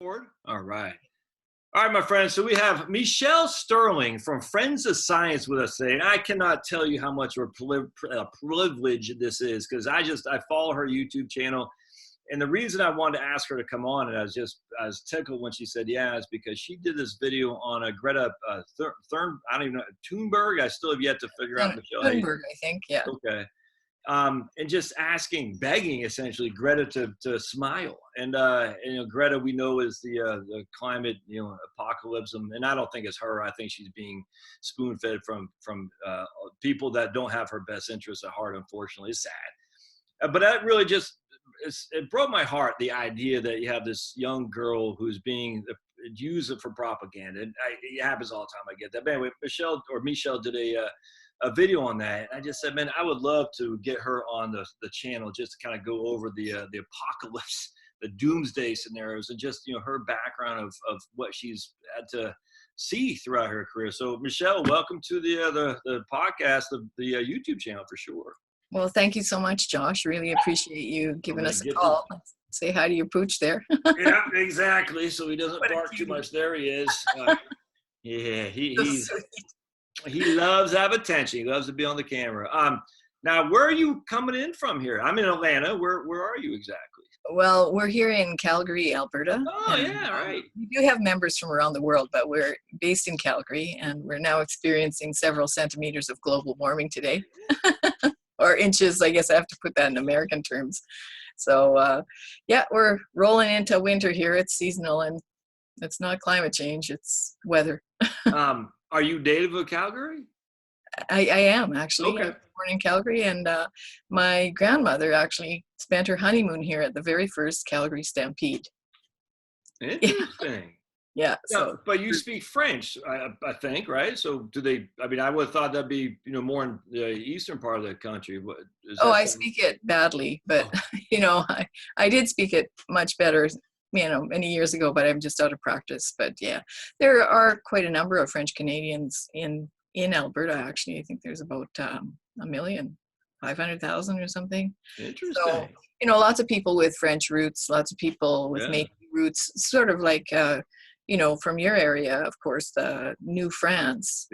All right. All right, my friends. So we have Michelle Stirling from Friends of Science with us today. And I cannot tell you how much of a privilege this is because I follow her YouTube channel. And the reason I wanted to ask her to come on, and I was tickled when she said yeah, is because she did this video on a Greta I don't even know, Thunberg. I still have yet to figure out, Michelle. Thunberg, I think, yeah. Okay. And just begging essentially Greta to smile. And Greta, we know, is the climate, apocalypse. And I don't think it's her. I think she's being spoon fed from people that don't have her best interests at heart. Unfortunately, it's sad. But that really it broke my heart, the idea that you have this young girl who's being used for propaganda. And it happens all the time. I get that. But anyway, Michelle did a video on that. And I just said, man, I would love to get her on the channel just to kind of go over the apocalypse, the doomsday scenarios, and just her background of what she's had to see throughout her career. So Michelle, welcome to the podcast, the YouTube channel for sure. Well, thank you so much, Josh. Really appreciate you giving us a call. Say hi to your pooch there. Yeah, exactly. So he doesn't bark too much. There he is. Yeah, he loves to have attention. He loves to be on the camera. Now, where are you coming in from here? I'm in Atlanta. Where are you exactly? Well, we're here in Calgary, Alberta. Oh, yeah, right. We do have members from around the world, but we're based in Calgary, and we're now experiencing several centimeters of global warming today. Or inches, I guess I have to put that in American terms. So, yeah, we're rolling into winter here. It's seasonal, and it's not climate change. It's weather. Are you native of Calgary? I am, actually. Okay. I was born in Calgary, and my grandmother actually spent her honeymoon here at the very first Calgary Stampede. Interesting. Yeah. So, but you speak French, I think, right? So do they? I mean, I would have thought that'd be more in the eastern part of the country. I speak it badly, but I did speak it much better many years ago, but I'm just out of practice. But yeah, there are quite a number of French Canadians in Alberta. Actually, I think there's about 1,500,000 or something. Interesting. So lots of people with French roots, lots of people with Métis roots, sort of like from your area, of course, the New France,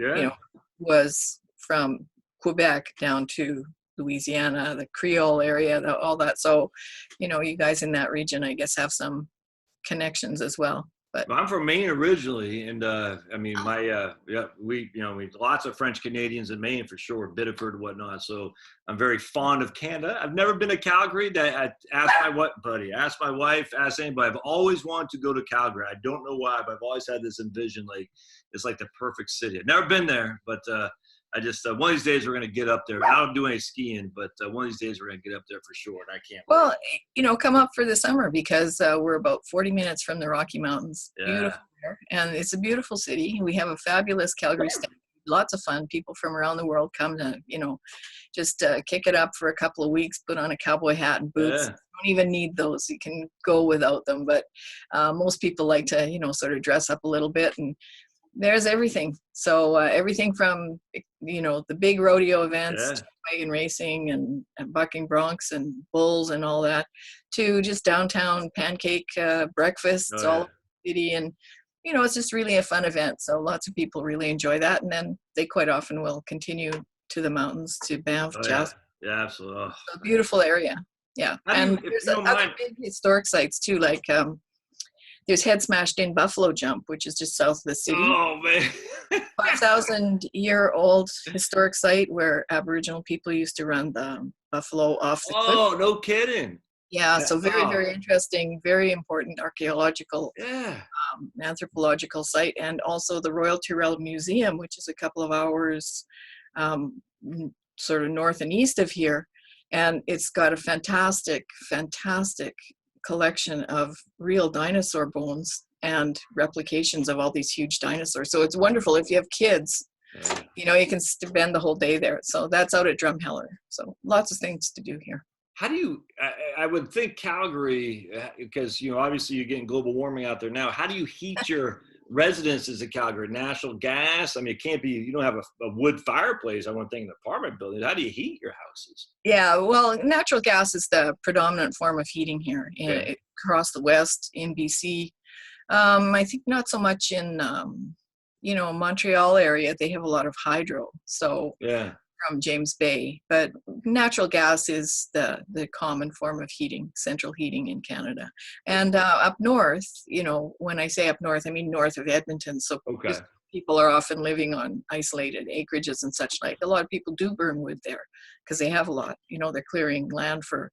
was from Quebec down to Louisiana, the Creole area, all that. So, you guys in that region, I guess, have some connections as well. But I'm from Maine originally, and we lots of French Canadians in Maine for sure, Biddeford and whatnot. So I'm very fond of Canada. I've never been to Calgary. I asked my wife, asked anybody. I've always wanted to go to Calgary. I don't know why, but I've always had this envision like it's like the perfect city. I've never been there, but I just one of these days we're going to get up there. I don't do any skiing, but one of these days we're going to get up there for sure. And I can't. Well, come up for the summer because we're about 40 minutes from the Rocky Mountains. Yeah. Beautiful there, and it's a beautiful city. We have a fabulous Calgary Stampede. Lots of fun. People from around the world come to just kick it up for a couple of weeks. Put on a cowboy hat and boots. Yeah. You don't even need those. You can go without them. But most people like to sort of dress up a little bit and. There's everything. So everything from, the big rodeo events, to wagon racing and bucking broncs and bulls and all that, to just downtown pancake breakfasts all over the city. And, it's just really a fun event. So lots of people really enjoy that. And then they quite often will continue to the mountains, to Banff, Jasper. Yeah, absolutely. Oh. It's a beautiful area. Yeah. And there's other big historic sites too, like there's Head Smashed In Buffalo Jump, which is just south of the city. Oh, man. 5,000-year-old historic site where Aboriginal people used to run the buffalo off the cliff. Oh, no kidding. Yeah, so very, very interesting, very important archaeological, anthropological site. And also the Royal Tyrrell Museum, which is a couple of hours sort of north and east of here. And it's got a fantastic, fantastic collection of real dinosaur bones and replications of all these huge dinosaurs. So it's wonderful if you have kids, you can spend the whole day there. So that's out at Drumheller. So lots of things to do here. How do you, I would think Calgary, because, obviously you're getting global warming out there now. How do you heat your residences in Calgary? Natural gas? I mean, it can't be, you don't have a wood fireplace, I wouldn't think, in an apartment building. How do you heat your houses? Yeah, well, natural gas is the predominant form of heating here across the West in BC. I think not so much in, Montreal area. They have a lot of hydro. So Yeah. from James Bay, but natural gas is the common form of heating, central heating in Canada. And up north, when I say up north, I mean north of Edmonton. So Okay. people are often living on isolated acreages and such like. A lot of people do burn wood there because they have a lot. They're clearing land for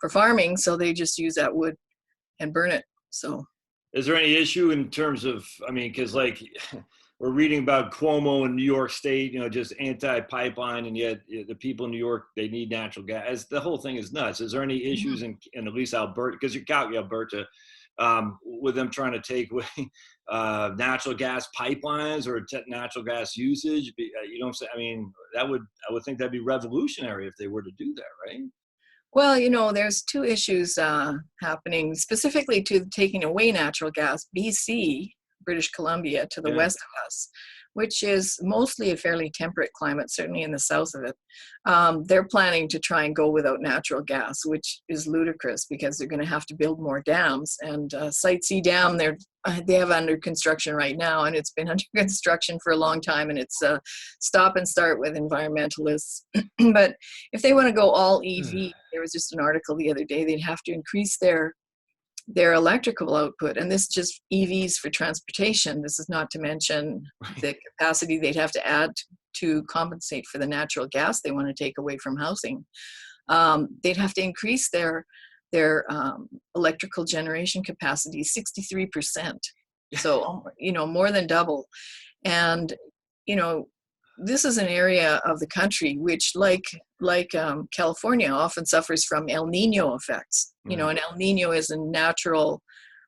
farming, so they just use that wood and burn it. So, is there any issue in terms of, I mean, because like we're reading about Cuomo in New York State, just anti-pipeline, and yet the people in New York, they need natural gas. The whole thing is nuts. Is there any issues in at least Alberta, because you're Calgary, Alberta, with them trying to take away natural gas pipelines or natural gas usage? You don't say. I mean, I would think that'd be revolutionary if they were to do that, right? Well, there's two issues happening specifically to taking away natural gas. BC, British Columbia, to the west of us, which is mostly a fairly temperate climate, certainly in the south of it. They're planning to try and go without natural gas, which is ludicrous because they're going to have to build more dams. And Site C Dam, they have under construction right now, and it's been under construction for a long time, and it's stop and start with environmentalists. But if they want to go all EV, there was just an article the other day, they'd have to increase their electrical output, and this is just EVs for transportation. This is not to mention the capacity they'd have to add to compensate for the natural gas they want to take away from housing. They'd have to increase their electrical generation capacity 63%. So, more than double. And, this is an area of the country which, like California, often suffers from El Nino effects. And El Nino is a natural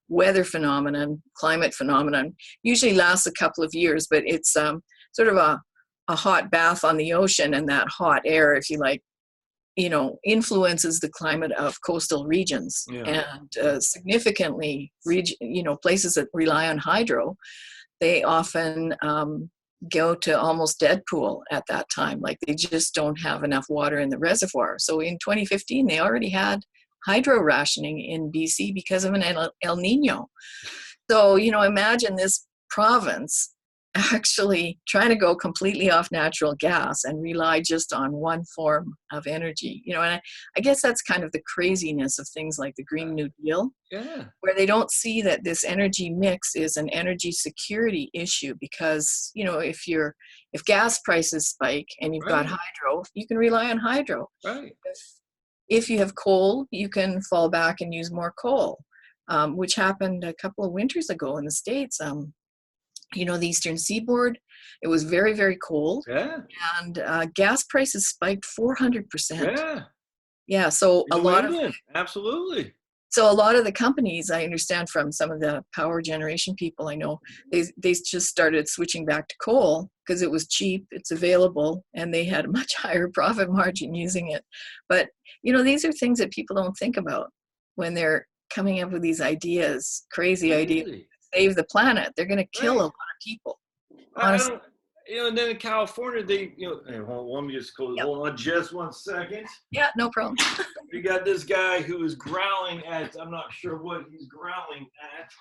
weather phenomenon, climate phenomenon. Usually lasts a couple of years, but it's sort of a hot bath on the ocean, and that hot air, if you like, influences the climate of coastal regions. And significantly, places that rely on hydro, they often go to almost dead pool at that time. Like, they just don't have enough water in the reservoir. So in 2015, they already had hydro rationing in BC because of an El Nino. So, imagine this province actually trying to go completely off natural gas and rely just on one form of energy. And I guess that's kind of the craziness of things like the Green New Deal, where they don't see that this energy mix is an energy security issue. Because, if gas prices spike and you've got hydro, you can rely on hydro. If you have coal, you can fall back and use more coal, which happened a couple of winters ago in the States. The Eastern Seaboard, it was very, very cold. And gas prices spiked 400%. So a lot of absolutely. So a lot of the companies, I understand from some of the power generation people I know, they just started switching back to coal because it was cheap, it's available, and they had a much higher profit margin using it. But these are things that people don't think about when they're coming up with these ideas, crazy ideas. Save the planet. They're going to kill a lot of people. Honestly. And then in California, they, let me just close. Hold on just 1 second. Yeah, no problem. We got this guy who is growling at, I'm not sure what he's growling at,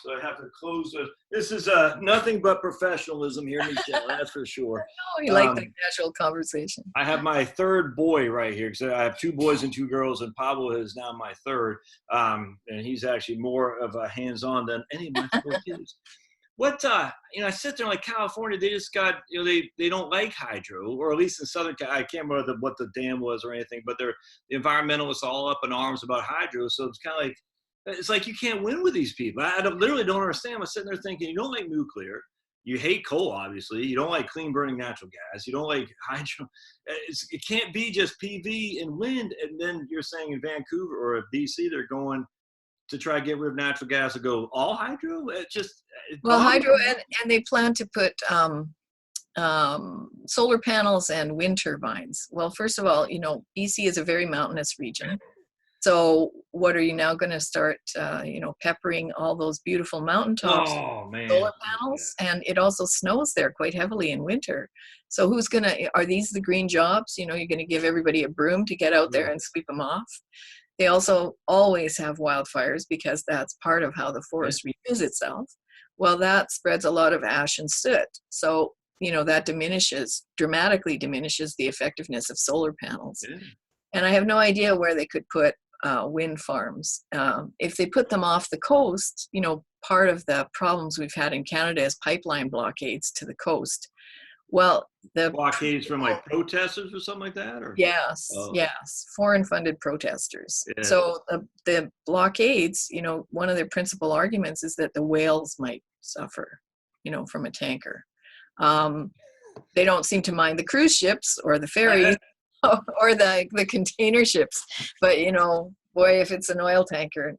so I have to close this. This is nothing but professionalism here, Michelle, that's for sure. You like the casual conversation. I have my third boy right here, because I have 2 boys and 2 girls, and Pablo is now my third, and he's actually more of a hands-on than any of my 4 kids. I sit there like California, they just got, they don't like hydro, or at least in Southern California. I can't remember what the dam was or anything, but the environmentalists all up in arms about hydro. So it's kind of like, it's like you can't win with these people. I literally don't understand. I'm sitting there thinking, you don't like nuclear. You hate coal, obviously. You don't like clean burning natural gas. You don't like hydro. It can't be just PV and wind. And then you're saying in Vancouver or BC, they're going to try to get rid of natural gas and go all hydro. Hydro, and they plan to put solar panels and wind turbines. Well, first of all, BC is a very mountainous region. So what are you now going to start, peppering all those beautiful mountaintops with solar panels? And it also snows there quite heavily in winter. So are these the green jobs? You're going to give everybody a broom to get out there and sweep them off? They also always have wildfires because that's part of how the forest renews itself. Well, that spreads a lot of ash and soot. So, that dramatically diminishes the effectiveness of solar panels. Yeah. And I have no idea where they could put wind farms. If they put them off the coast, part of the problems we've had in Canada is pipeline blockades to the coast. Well, the blockades from like protesters or something like that, or yes, foreign funded protesters. Yeah. So the blockades, one of their principal arguments is that the whales might suffer, from a tanker. They don't seem to mind the cruise ships or the ferries or the container ships, but boy, if it's an oil tanker,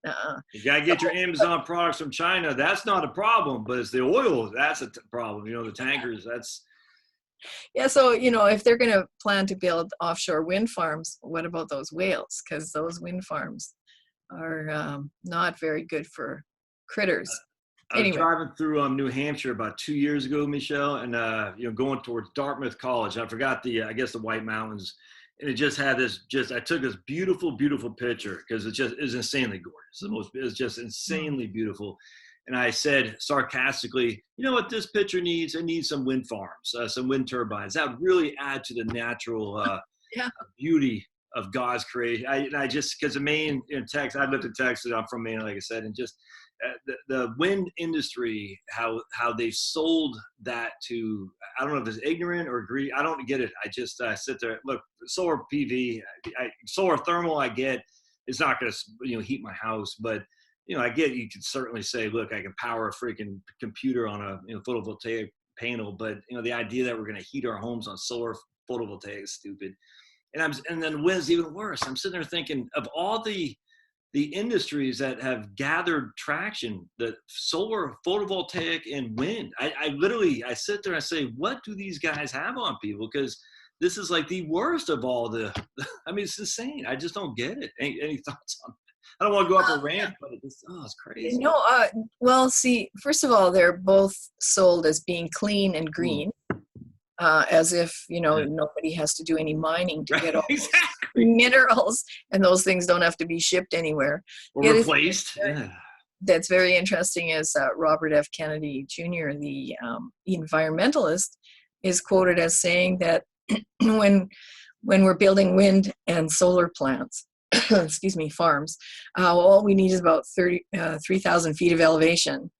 you gotta get your Amazon products from China. That's not a problem, but it's the oil that's a problem. The tankers, that's. Yeah, so, if they're going to plan to build offshore wind farms, what about those whales? Because those wind farms are not very good for critters. I was driving through New Hampshire about 2 years ago, Michelle, and going towards Dartmouth College. I forgot the White Mountains, and it just had I took this beautiful, beautiful picture because it's insanely gorgeous. It's just insanely beautiful. And I said sarcastically, you know what this picture needs? It needs some wind farms, some wind turbines. That would really add to the natural beauty of God's creation. I just, because Maine, in Texas, I lived in Texas, I'm from Maine, like I said, and just the wind industry, how they sold that to, I don't know if it's ignorant or greed. I don't get it. I just sit there, look, solar PV, solar thermal, I get, it's not going to heat my house, but I get you could certainly say, look, I can power a freaking computer on a photovoltaic panel, but the idea that we're going to heat our homes on solar photovoltaic is stupid. And then wind's even worse. I'm sitting there thinking of all the industries that have gathered traction, the solar, photovoltaic, and wind. I sit there and I say, what do these guys have on people? Because this is like the worst of all it's insane. I just don't get it. Any thoughts on it? I don't want to go up a rant, but it's crazy. Well, see, first of all, they're both sold as being clean and green, as if, nobody has to do any mining to get all minerals, and those things don't have to be shipped anywhere. Or replaced. That's very interesting is Robert F. Kennedy Jr., the environmentalist, is quoted as saying that when we're building wind and solar plants, farms, all we need is about 3,000 feet of elevation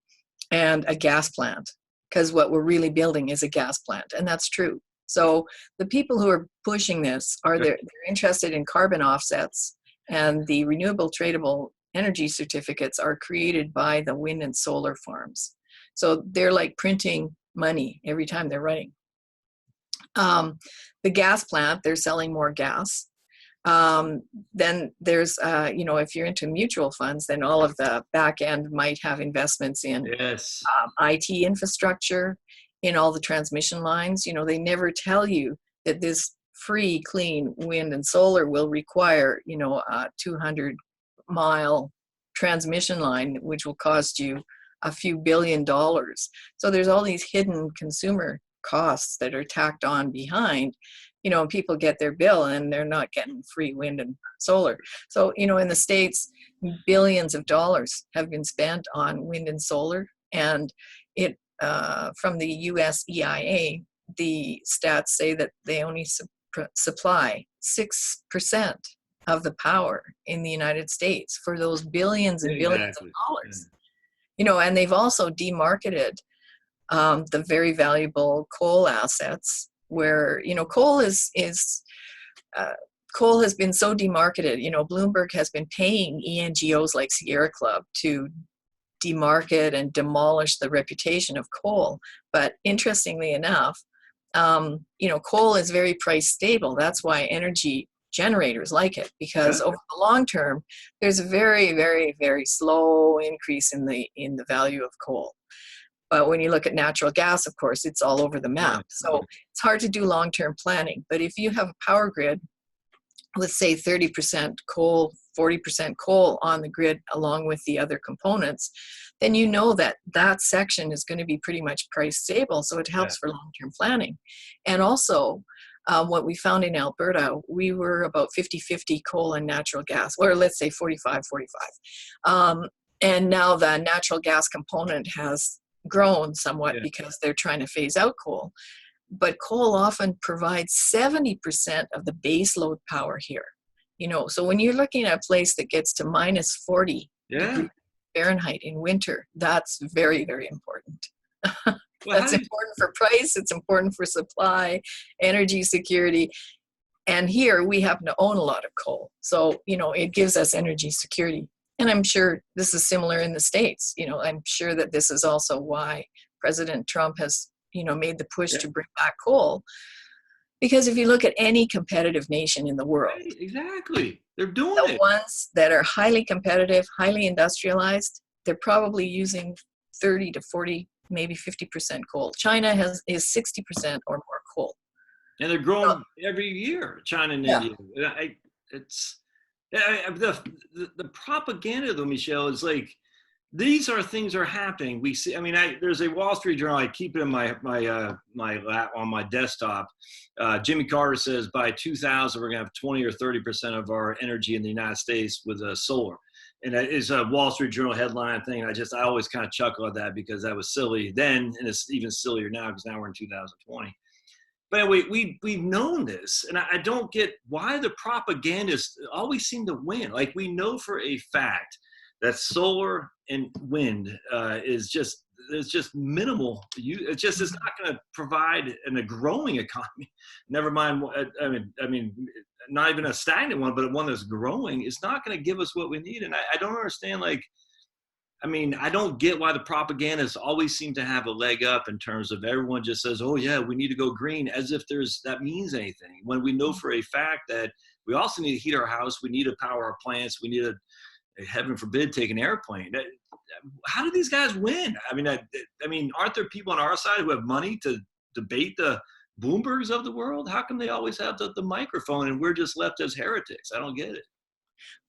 and a gas plant, because what we're really building is a gas plant, and that's true. So the people who are pushing this they're interested in carbon offsets, and the renewable tradable energy certificates are created by the wind and solar farms. So they're like printing money every time they're running. The gas plant, they're selling more gas. Then there's, if you're into mutual funds, then all of the back end might have investments in IT infrastructure, in all the transmission lines. They never tell you that this free, clean wind and solar will require, a 200-mile transmission line, which will cost you a few $1 billion. So there's all these hidden consumer costs that are tacked on behind. People get their bill and they're not getting free wind and solar. So, in the States, billions of dollars have been spent on wind and solar. And it, from the US EIA, the stats say that they only supply 6% of the power in the United States for those billions and billions of dollars. And they've also demarketed the very valuable coal assets, where coal coal has been so demarketed. Bloomberg has been paying NGOs like Sierra Club to demarket and demolish the reputation of coal. But interestingly enough, coal is very price stable. That's why energy generators like it, because over the long term, there's a very, very, very slow increase in the value of coal. But when you look at natural gas, of course, it's all over the map. So it's hard to do long-term planning. But if you have a power grid with, say, 30% coal, 40% coal on the grid, along with the other components, then that section is going to be pretty much price stable. So it helps for long-term planning. And also, what we found in Alberta, we were about 50-50 coal and natural gas, or let's say 45-45. And now the natural gas component has grown somewhat because they're trying to phase out coal. But coal often provides 70% of the base load power here. You know, so when you're looking at a place that gets to minus 40 degrees Fahrenheit in winter, that's very, very important. Well, that's important for price, it's important for supply, energy security. And here we happen to own a lot of coal. So, you know, it gives us energy security. And I'm sure this is similar in the States. You know, I'm sure that this is also why President Trump has, you know, made the push to bring back coal. Because if you look at any competitive nation in the world, exactly, they're doing the ones that are highly competitive, highly industrialized, they're probably using 30 to 40, maybe 50% coal. China is 60% or more coal. And they're growing every year, China and India. The propaganda, though, Michelle, is like, these are things are happening. We see. I mean, there's a Wall Street Journal. I keep it in my lap on my desktop. Jimmy Carter says by 2000 we're going to have 20 or 30% of our energy in the United States with solar, and that is a Wall Street Journal headline thing. I always kind of chuckle at that because that was silly then, and it's even sillier now because now we're in 2020. But anyway, we've known this, and I don't get why the propagandists always seem to win. Like, we know for a fact that solar and wind is just minimal. It's not going to provide a growing economy. Never mind. I mean, not even a stagnant one, but one that's growing. It's not going to give us what we need. And I don't understand. Like, I mean, I don't get why the propagandists always seem to have a leg up in terms of everyone just says, "Oh yeah, we need to go green," as if that means anything. When we know for a fact that we also need to heat our house, we need to power our plants, we need to, heaven forbid, take an airplane. How do these guys win? I mean, aren't there people on our side who have money to debate the Bloombergs of the world? How come they always have the microphone and we're just left as heretics? I don't get it.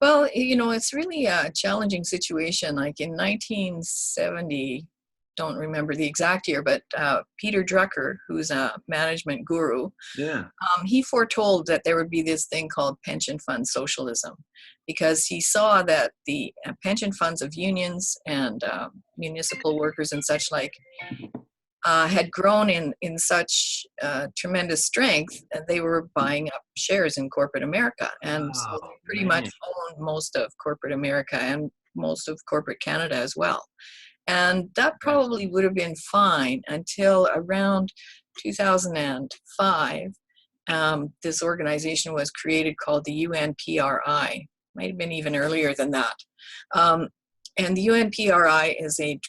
Well, you know, it's really a challenging situation. Like in 1970, don't remember the exact year, but Peter Drucker, who's a management guru, he foretold that there would be this thing called pension fund socialism, because he saw that the pension funds of unions and municipal workers and such like had grown in such tremendous strength, and they were buying up shares in corporate America. And so they pretty much owned most of corporate America and most of corporate Canada as well. And that probably would have been fine until around 2005. This organization was created called the UNPRI. Might have been even earlier than that. And the UNPRI is an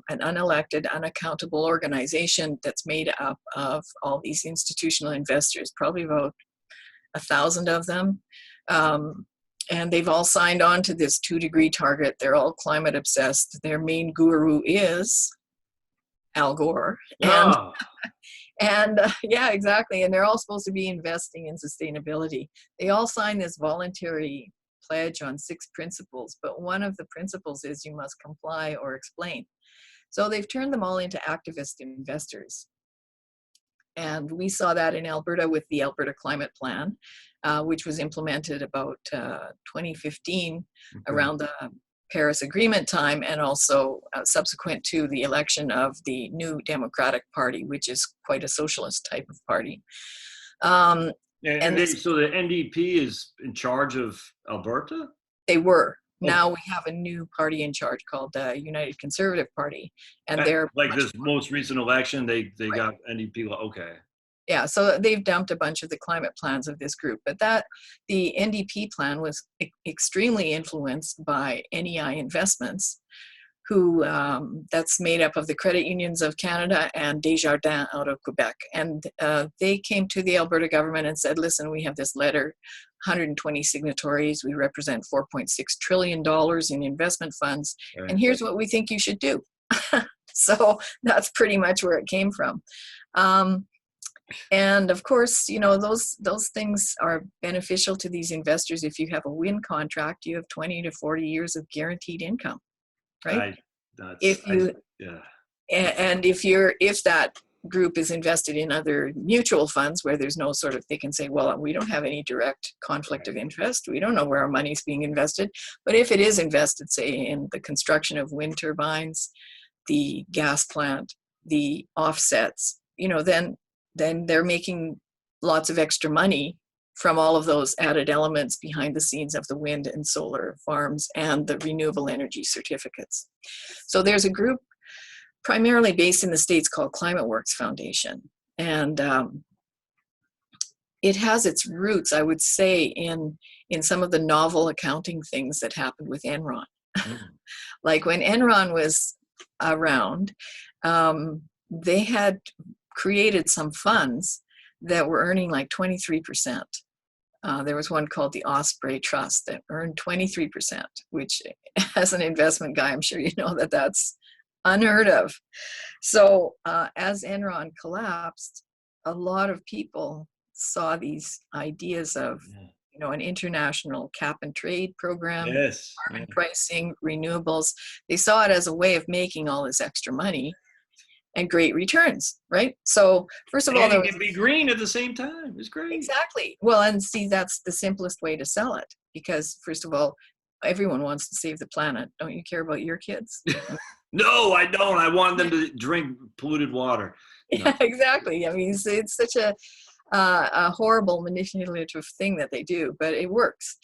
unelected, unaccountable organization that's made up of all these institutional investors, probably about 1,000 of them. And they've all signed on to this 2-degree target. They're all climate obsessed. Their main guru is Al Gore. And yeah, exactly. And they're all supposed to be investing in sustainability. They all sign this voluntary pledge on 6 principles, but one of the principles is you must comply or explain. So they've turned them all into activist investors. And we saw that in Alberta with the Alberta Climate Plan, which was implemented about 2015 around the Paris Agreement time, and also subsequent to the election of the new Democratic Party, which is quite a socialist type of party. So the NDP is in charge of Alberta? They were. Now we have a new party in charge called the United Conservative Party, and they're like this most recent election. They got NDP. Okay. Yeah, so they've dumped a bunch of the climate plans of this group, but the NDP plan was extremely influenced by NEI Investments, who that's made up of the Credit Unions of Canada and Desjardins out of Quebec. And they came to the Alberta government and said, listen, we have this letter, 120 signatories, we represent $4.6 trillion in investment funds, and here's what we think you should do. So that's pretty much where it came from. And of course, you know, those things are beneficial to these investors. If you have a wind contract, you have 20 to 40 years of guaranteed income, right? If that group is invested in other mutual funds where there's no sort of, they can say, well, we don't have any direct conflict of interest. We don't know where our money is being invested. But if it is invested, say, in the construction of wind turbines, the gas plant, the offsets, then they're making lots of extra money from all of those added elements behind the scenes of the wind and solar farms and the renewable energy certificates. So there's a group primarily based in the States called Climate Works Foundation. And it has its roots, I would say, in some of the novel accounting things that happened with Enron. Like when Enron was around, they had created some funds that were earning like 23%. There was one called the Osprey Trust that earned 23%, which as an investment guy, I'm sure you know that that's unheard of. So as Enron collapsed, a lot of people saw these ideas of an international cap and trade program, carbon pricing, renewables. They saw it as a way of making all this extra money and great returns, right? So first of all, it can be green at the same time. It's great. Exactly. Well, and see, that's the simplest way to sell it, because first of all, everyone wants to save the planet. Don't you care about your kids? No, I don't. I want them to drink polluted water. No. Yeah, exactly. I mean, it's such a horrible manipulative thing that they do, but it works.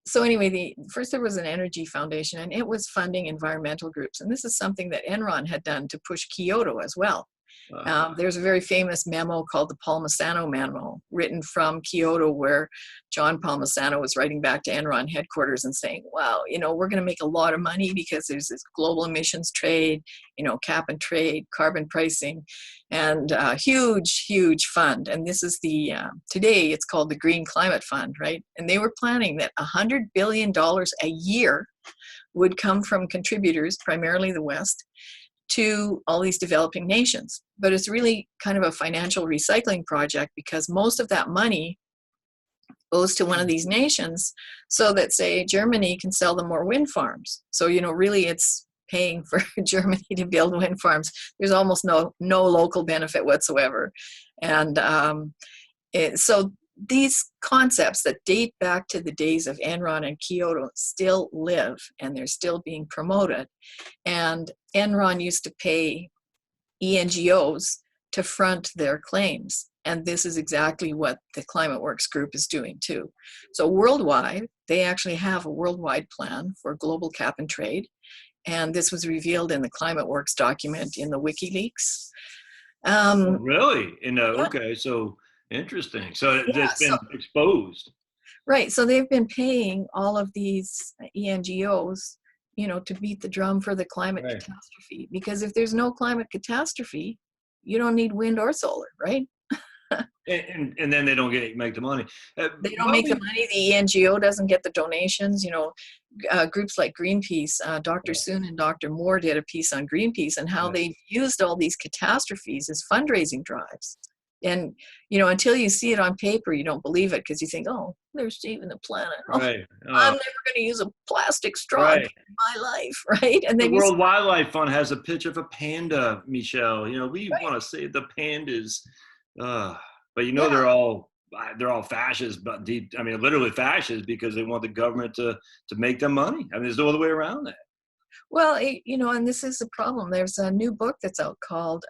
So anyway, first there was an energy foundation, and it was funding environmental groups. And this is something that Enron had done to push Kyoto as well. There's a very famous memo called the Palmisano Memo, written from Kyoto, where John Palmisano was writing back to Enron headquarters and saying, wow, we're going to make a lot of money because there's this global emissions trade, cap and trade, carbon pricing, and huge, huge fund. And this is today it's called the Green Climate Fund, right? And they were planning that $100 billion a year would come from contributors, primarily the West, to all these developing nations. But it's really kind of a financial recycling project, because most of that money goes to one of these nations so that, say, Germany can sell them more wind farms. So, really it's paying for Germany to build wind farms. There's almost no local benefit whatsoever. And so these concepts that date back to the days of Enron and Kyoto still live, and they're still being promoted. And Enron used to pay ENGOs to front their claims. And this is exactly what the Climate Works group is doing too. So worldwide, they actually have a worldwide plan for global cap and trade. And this was revealed in the Climate Works document in the WikiLeaks. Really? Okay, so interesting. So it's been exposed. Right. So they've been paying all of these ENGOs, to beat the drum for the climate catastrophe. Because if there's no climate catastrophe, you don't need wind or solar, right? And then they don't make the money. They don't make the money. The ENGO doesn't get the donations. Groups like Greenpeace, Dr. Soon and Dr. Moore did a piece on Greenpeace and how they used all these catastrophes as fundraising drives. And, until you see it on paper, you don't believe it, because you think, oh, they're saving the planet. Right. I'm never going to use a plastic straw in my life, right? And then the World Wildlife Fund has a picture of a panda, Michelle. We want to save the pandas. But they're all fascists, but literally fascists, because they want the government to make them money. There's no other way around that. Well, and this is the problem. There's a new book that's out called,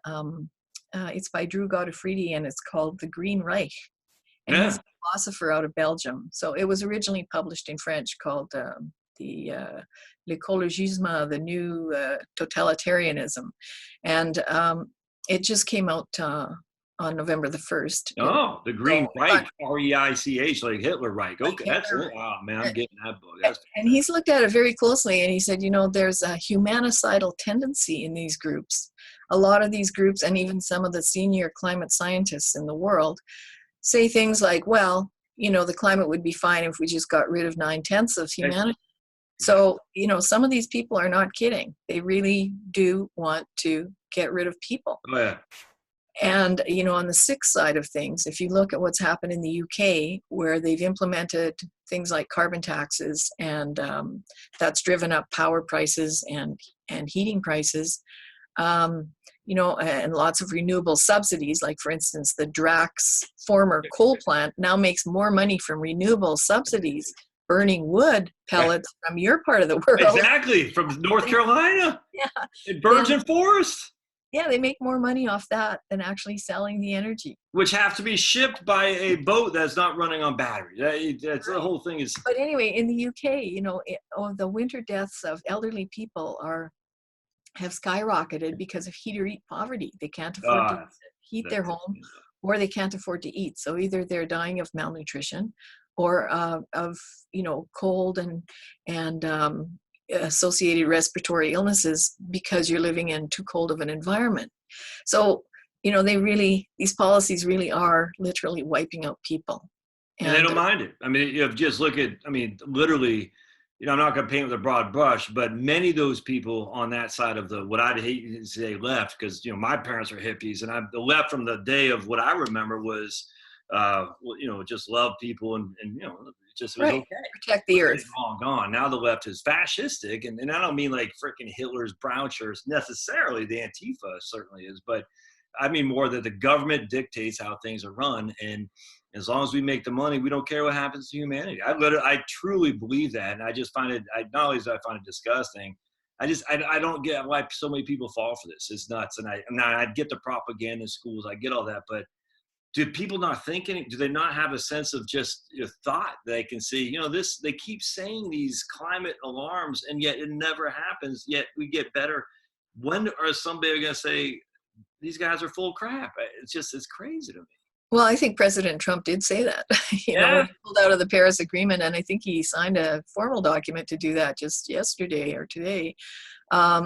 it's by Drew Godefridi, and it's called The Green Reich. And he's a philosopher out of Belgium. So it was originally published in French, called L'écologisme, the new totalitarianism. And it just came out on November the 1st. Oh, the Green Reich, R-E-I-C-H, like Hitler Reich. Okay, that's it. Oh, man, I'm getting that book. And he's looked at it very closely, and he said, there's a humanicidal tendency in these groups. A lot of these groups, and even some of the senior climate scientists in the world, say things like, well, the climate would be fine if we just got rid of 9/10 of humanity. So, some of these people are not kidding. They really do want to get rid of people. Oh, yeah. And, on the sick side of things, if you look at what's happened in the UK, where they've implemented things like carbon taxes, and that's driven up power prices and heating prices, and lots of renewable subsidies. Like, for instance, the Drax former coal plant now makes more money from renewable subsidies, burning wood pellets from your part of the world. Exactly, from North Carolina. Yeah. In virgin forest. Yeah, they make more money off that than actually selling the energy. Which have to be shipped by a boat that's not running on battery. That's the whole thing is. But anyway, in the UK, the winter deaths of elderly people have skyrocketed because of heat or eat poverty. They can't afford to heat their home, or they can't afford to eat. So either they're dying of malnutrition, or of cold and associated respiratory illnesses because you're living in too cold of an environment. So these policies really are literally wiping out people. And they don't mind it. I mean, just look at, literally, I'm not going to paint with a broad brush, but many of those people on that side of what I'd hate to say left, because, my parents are hippies, and the left from the day of what I remember was, just love people and just was okay. Protect the earth. It's long gone. Now the left is fascistic, and I don't mean like freaking Hitler's brown shirts necessarily. The Antifa certainly is, but I mean more that the government dictates how things are run, and as long as we make the money, we don't care what happens to humanity. I truly believe that, and I just find it. Not only do I find it disgusting, I don't get why so many people fall for this. It's nuts, and I get the propaganda in schools. I get all that, but do people not think any? Do they not have a sense of just thought that they can see? They keep saying these climate alarms, and yet it never happens. Yet we get better. When are somebody going to say these guys are full of crap? It's crazy to me. Well, I think President Trump did say that. He pulled out of the Paris Agreement, and I think he signed a formal document to do that just yesterday or today. As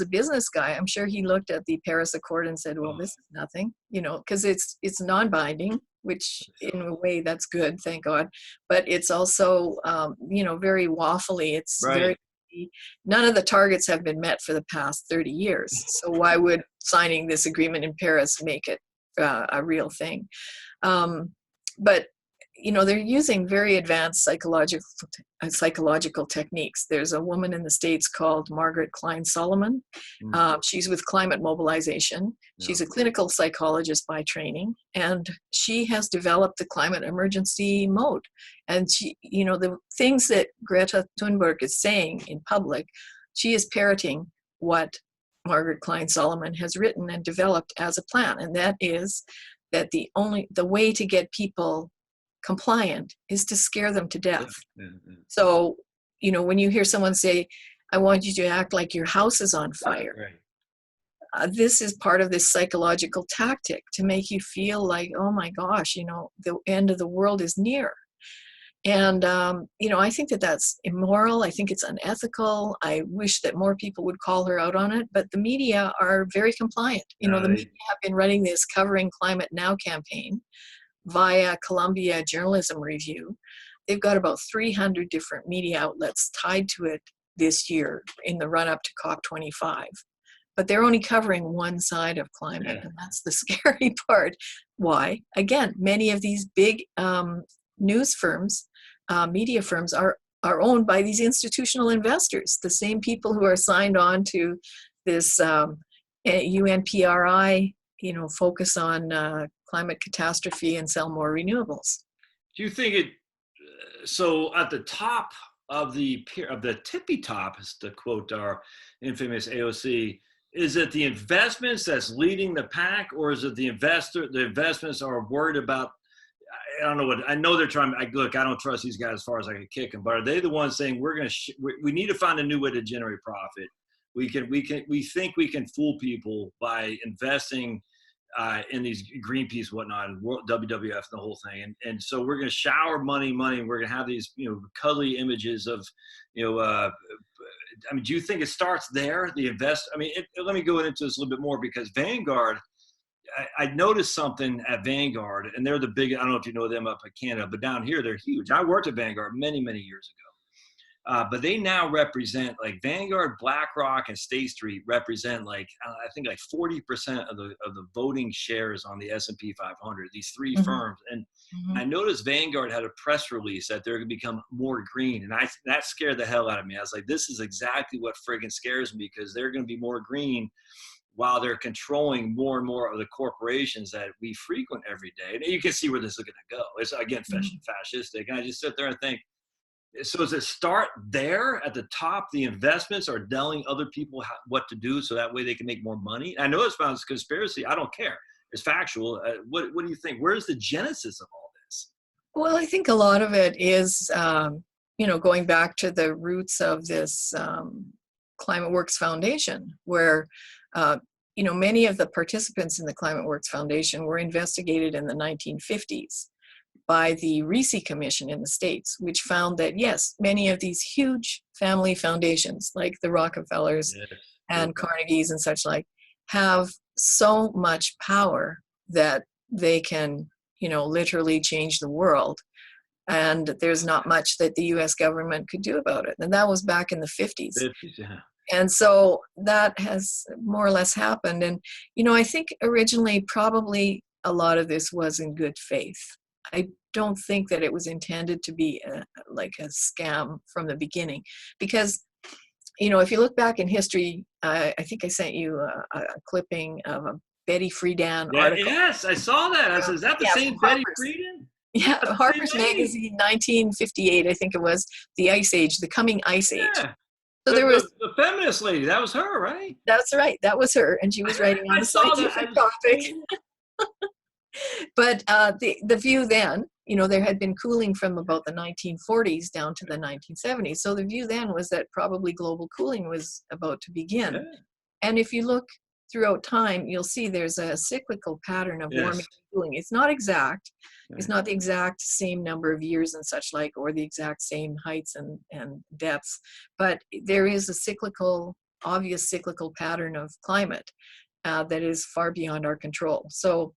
a business guy, I'm sure he looked at the Paris Accord and said, well, this is nothing, because it's non-binding, which in a way that's good, thank God. But it's also, very waffly. It's none of the targets have been met for the past 30 years. So why would signing this agreement in Paris make it a real thing? But they're using very advanced psychological techniques. There's a woman in the States called Margaret Klein Solomon. She's with Climate Mobilization. She's a clinical psychologist by training, and she has developed the climate emergency mode. And she, the things that Greta Thunberg is saying in public, she is parroting what Margaret Klein Solomon has written and developed as a plan. And that is that the way to get people compliant is to scare them to death. So, when you hear someone say, I want you to act like your house is on fire, this is part of this psychological tactic to make you feel like, oh my gosh, the end of the world is near. And, I think that that's immoral. I think it's unethical. I wish that more people would call her out on it, but the media are very compliant. The media have been running this Covering Climate Now campaign via Columbia Journalism Review. They've got about 300 different media outlets tied to it this year in the run-up to COP25. But they're only covering one side of climate, and that's the scary part. Why? Again, many of these big news firms, media firms are owned by these institutional investors, the same people who are signed on to this UNPRI, focus on climate catastrophe and sell more renewables. Do you think so at the top of the tippy top, to quote our infamous AOC, is it the investments that's leading the pack, or is it the investments are worried about, I don't know I know they're trying, look, I don't trust these guys as far as I can kick them, but are they the ones saying we need to find a new way to generate profit? We think we can fool people by investing in these Greenpeace, whatnot, and WWF, and the whole thing, and so we're going to shower money, and we're going to have these cuddly images of do you think it starts there? Let me go into this a little bit more, because Vanguard, I noticed something at Vanguard, and they're the big, I don't know if you know them up in Canada, but down here they're huge. I worked at Vanguard many years But they now represent, like, Vanguard, BlackRock, and State Street represent, like, I think like 40% of the voting shares on the S&P 500. These three firms, and I noticed Vanguard had a press release that they're going to become more green, and that scared the hell out of me. I was like, this is exactly what friggin' scares me, because they're going to be more green while they're controlling more and more of the corporations that we frequent every day. And you can see where this is going to go. It's, again, fascistic. And I just sit there and think, so does it start there at the top? The investments are telling other people what to do, so that way they can make more money. I know it's about conspiracy. I don't care. It's factual. What do you think? Where's the genesis of all this? Well, I think a lot of it is, going back to the roots of this Climate Works Foundation, where many of the participants in the Climate Works Foundation were investigated in the 1950s by the Reese Commission in the States, which found that, yes, many of these huge family foundations, like the Rockefellers and Carnegies and such like, have so much power that they can, literally change the world. And there's not much that the US government could do about it. And that was back in the 50s. And so that has more or less happened. And, I think originally probably a lot of this was in good faith. I don't think that it was intended to be like a scam from the beginning, because, if you look back in history, I think I sent you a clipping of a Betty Friedan article. Yes, I saw that. I said, is that the same Betty Friedan? Yeah, Harper's Magazine, 1958, I think it was, the Ice Age, the coming Ice Age. Yeah. So there was the feminist lady. That was her, right? That's right. That was her, and she was writing on a scientific topic. But the view then, there had been cooling from about the 1940s down to the 1970s. So the view then was that probably global cooling was about to begin. Yeah. And if you look throughout time, you'll see there's a cyclical pattern of warming and cooling. It's not exact. It's not the exact same number of years and such like, or the exact same heights and depths, but there is a obvious cyclical pattern of climate that is far beyond our control. So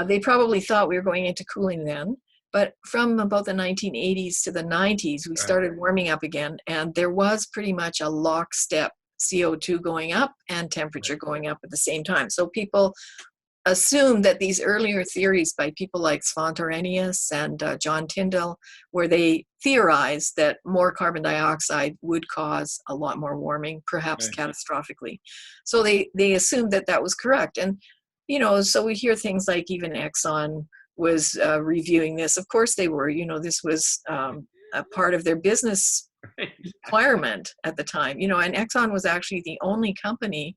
they probably thought we were going into cooling then, but from about the 1980s to the 90s, we started warming up again, and there was pretty much a lockstep CO2 going up and temperature going up at the same time. So people assumed that these earlier theories by people like Svante Arrhenius and John Tyndall, where they theorized that more carbon dioxide would cause a lot more warming, perhaps catastrophically. So they assumed that that was correct. And, so we hear things like even Exxon was reviewing this. Of course they were, this was a part of their business requirement at the time, and Exxon was actually the only company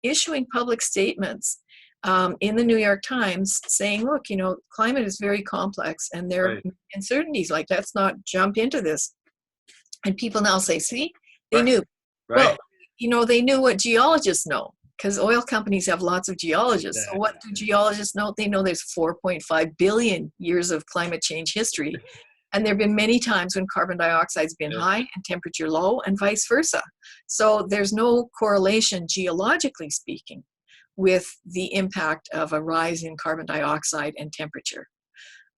issuing public statements in the New York Times saying, look, climate is very complex and there are uncertainties, like, let's not jump into this. And people now say, see, they knew. Well, they knew what geologists know, because oil companies have lots of geologists. So what do geologists know? They know there's 4.5 billion years of climate change history. And there have been many times when carbon dioxide's been high and temperature low, and vice versa. So there's no correlation, geologically speaking, with the impact of a rise in carbon dioxide and temperature.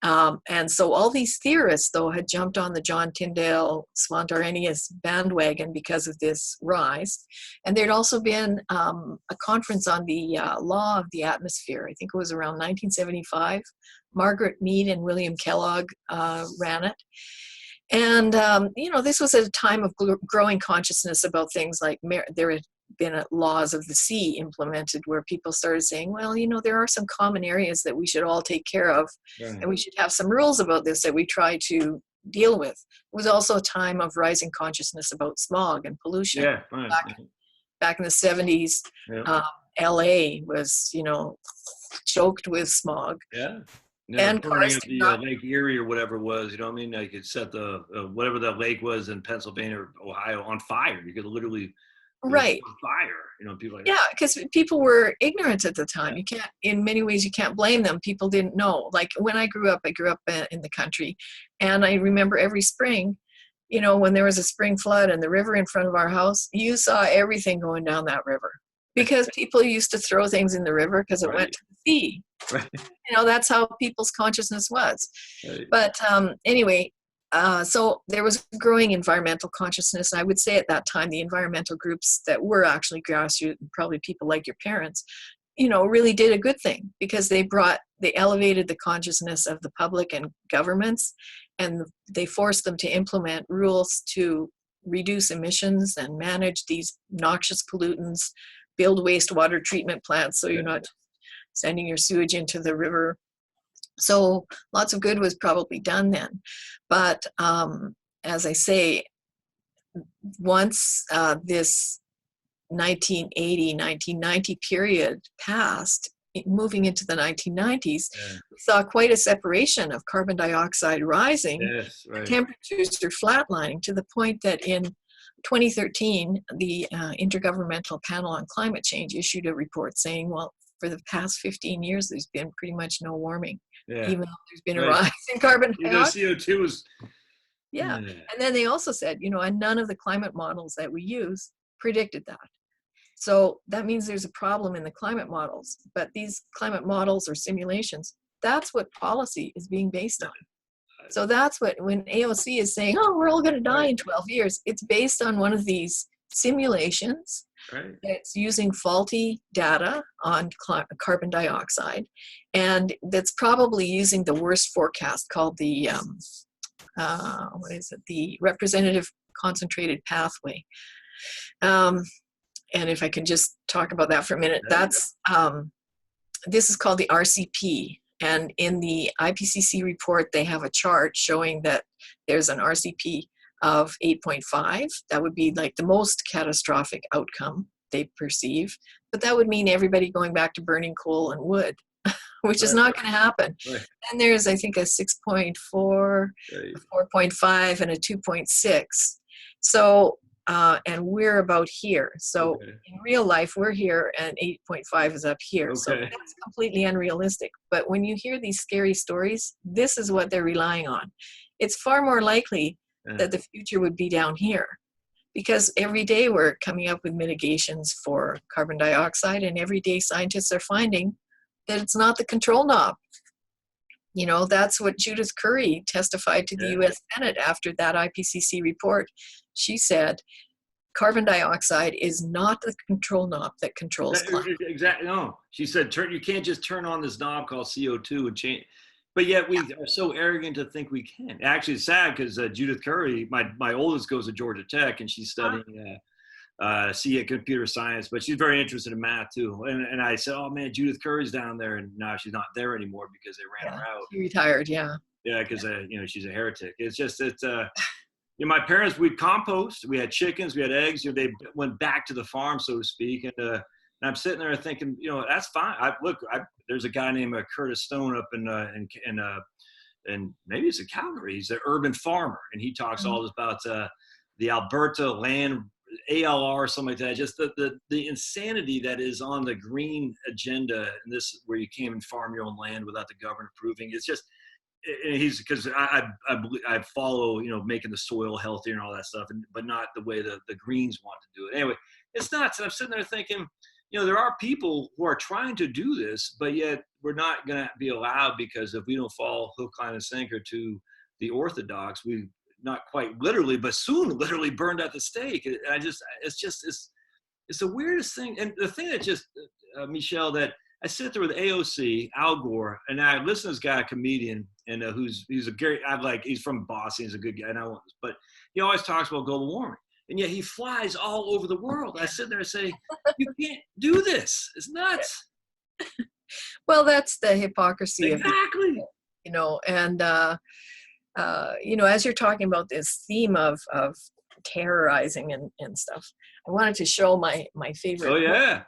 And so all these theorists, though, had jumped on the John Tyndall, Svante Arrhenius bandwagon because of this rise. And there'd also been a conference on the law of the atmosphere. I think it was around 1975. Margaret Mead and William Kellogg ran it. And, this was at a time of growing consciousness about things like there had been laws of the sea implemented, where people started saying, well, there are some common areas that we should all take care of, and we should have some rules about this that we try to deal with. It was also a time of rising consciousness about smog and pollution. Back in the 70s, LA was, choked with smog. And cars the Lake Erie or whatever it was, Like, it set the whatever that lake was in Pennsylvania or Ohio on fire. You could literally fire. People because people were ignorant at the time. You can't, in many ways, you can't blame them. People didn't know. Like, when I grew up in the country, and I remember every spring, when there was a spring flood and the river in front of our house, you saw everything going down that river, because people used to throw things in the river because it went to the sea. That's how people's consciousness was. But anyway, So there was growing environmental consciousness. I would say at that time, the environmental groups that were actually grassroots, probably people like your parents, really did a good thing, because they elevated the consciousness of the public and governments, and they forced them to implement rules to reduce emissions and manage these noxious pollutants, build wastewater treatment plants so you're not sending your sewage into the river. So lots of good was probably done then. But as I say, once this 1980, 1990 period passed, moving into the 1990s, we saw quite a separation of carbon dioxide rising. Yes, right. Temperatures are flatlining to the point that in 2013, the Intergovernmental Panel on Climate Change issued a report saying, well, for the past 15 years, there's been pretty much no warming, even though there's been a rise in carbon dioxide. CO2 is... Yeah. And then they also said, and none of the climate models that we use predicted that. So that means there's a problem in the climate models. But these climate models or simulations, that's what policy is being based on. So that's what, when AOC is saying, oh, we're all going to die in 12 years, it's based on one of these simulations. It's using faulty data on carbon dioxide, and that's probably using the worst forecast called the the representative concentrated pathway. And if I can just talk about that for a minute, that's this is called the RCP, and in the IPCC report they have a chart showing that there's an RCP of 8.5. That would be like the most catastrophic outcome they perceive, but that would mean everybody going back to burning coal and wood, which is not going to happen. And there's, I think, a 6.4, a 4.5, and a 2.6. So, and we're about here. So in real life, we're here, and 8.5 is up here. So that's completely unrealistic. But when you hear these scary stories, this is what they're relying on. It's far more likely that the future would be down here, because every day we're coming up with mitigations for carbon dioxide, and every day scientists are finding that it's not the control knob. That's what Judith Curry testified to the US Senate after that IPCC report. She said, carbon dioxide is not the control knob that controls climate. Exactly. No, she said, you can't just turn on this knob called CO2 and change. But yet we are so arrogant to think we can. Actually, it's sad because Judith Curry, my oldest, goes to Georgia Tech, and she's studying CA computer science, but she's very interested in math too. And I said, oh man, Judith Curry's down there, and now she's not there anymore because they ran her out. She retired, because she's a heretic. My parents, we'd compost, we had chickens, we had eggs. They went back to the farm, so to speak, and I'm sitting there thinking, that's fine. There's a guy named Curtis Stone up in maybe it's in Calgary. He's an urban farmer, and he talks all this about the Alberta land, ALR, something like that. Just the insanity that is on the green agenda, and this where you can't even farm your own land without the government approving. It's just, because I follow making the soil healthier and all that stuff, but not the way the Greens want to do it. Anyway, it's nuts. And I'm sitting there thinking, there are people who are trying to do this, but yet we're not going to be allowed, because if we don't fall hook, line, and sinker to the orthodox, we not quite literally, but soon literally burned at the stake. It's the weirdest thing. And the thing that just, Michelle, that I sit there with AOC, Al Gore, and I listen to this guy, a comedian, and he's from Boston, he's a good guy, but he always talks about global warming. And yet he flies all over the world. I sit there and say, you can't do this. It's nuts. Well, that's the hypocrisy of and as you're talking about this theme of terrorizing and stuff, I wanted to show my favorite. Oh yeah. Book.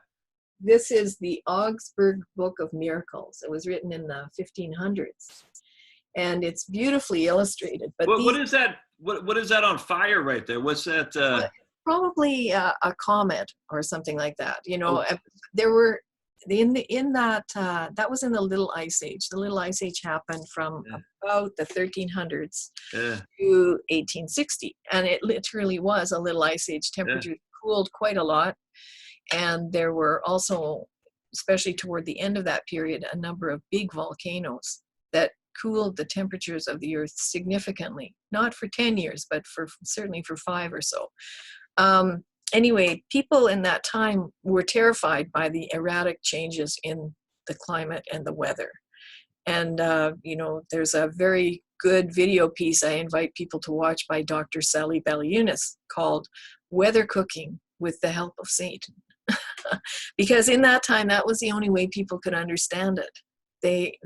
This is the Augsburg Book of Miracles. It was written in the 1500s, and it's beautifully illustrated. But what is that? What is that on fire right there? What's that? Probably a comet or something like that. There were that was in the Little Ice Age. The Little Ice Age happened from about the 1300s to 1860, and it literally was a little ice age. Temperature cooled quite a lot, and there were also, especially toward the end of that period, a number of big volcanoes that cooled the temperatures of the earth significantly, not for 10 years, but certainly for 5 or so. Anyway, people in that time were terrified by the erratic changes in the climate and the weather. And, there's a very good video piece I invite people to watch by Dr. Sally Baliunas called Weather Cooking with the Help of Satan. Because in that time, that was the only way people could understand it. They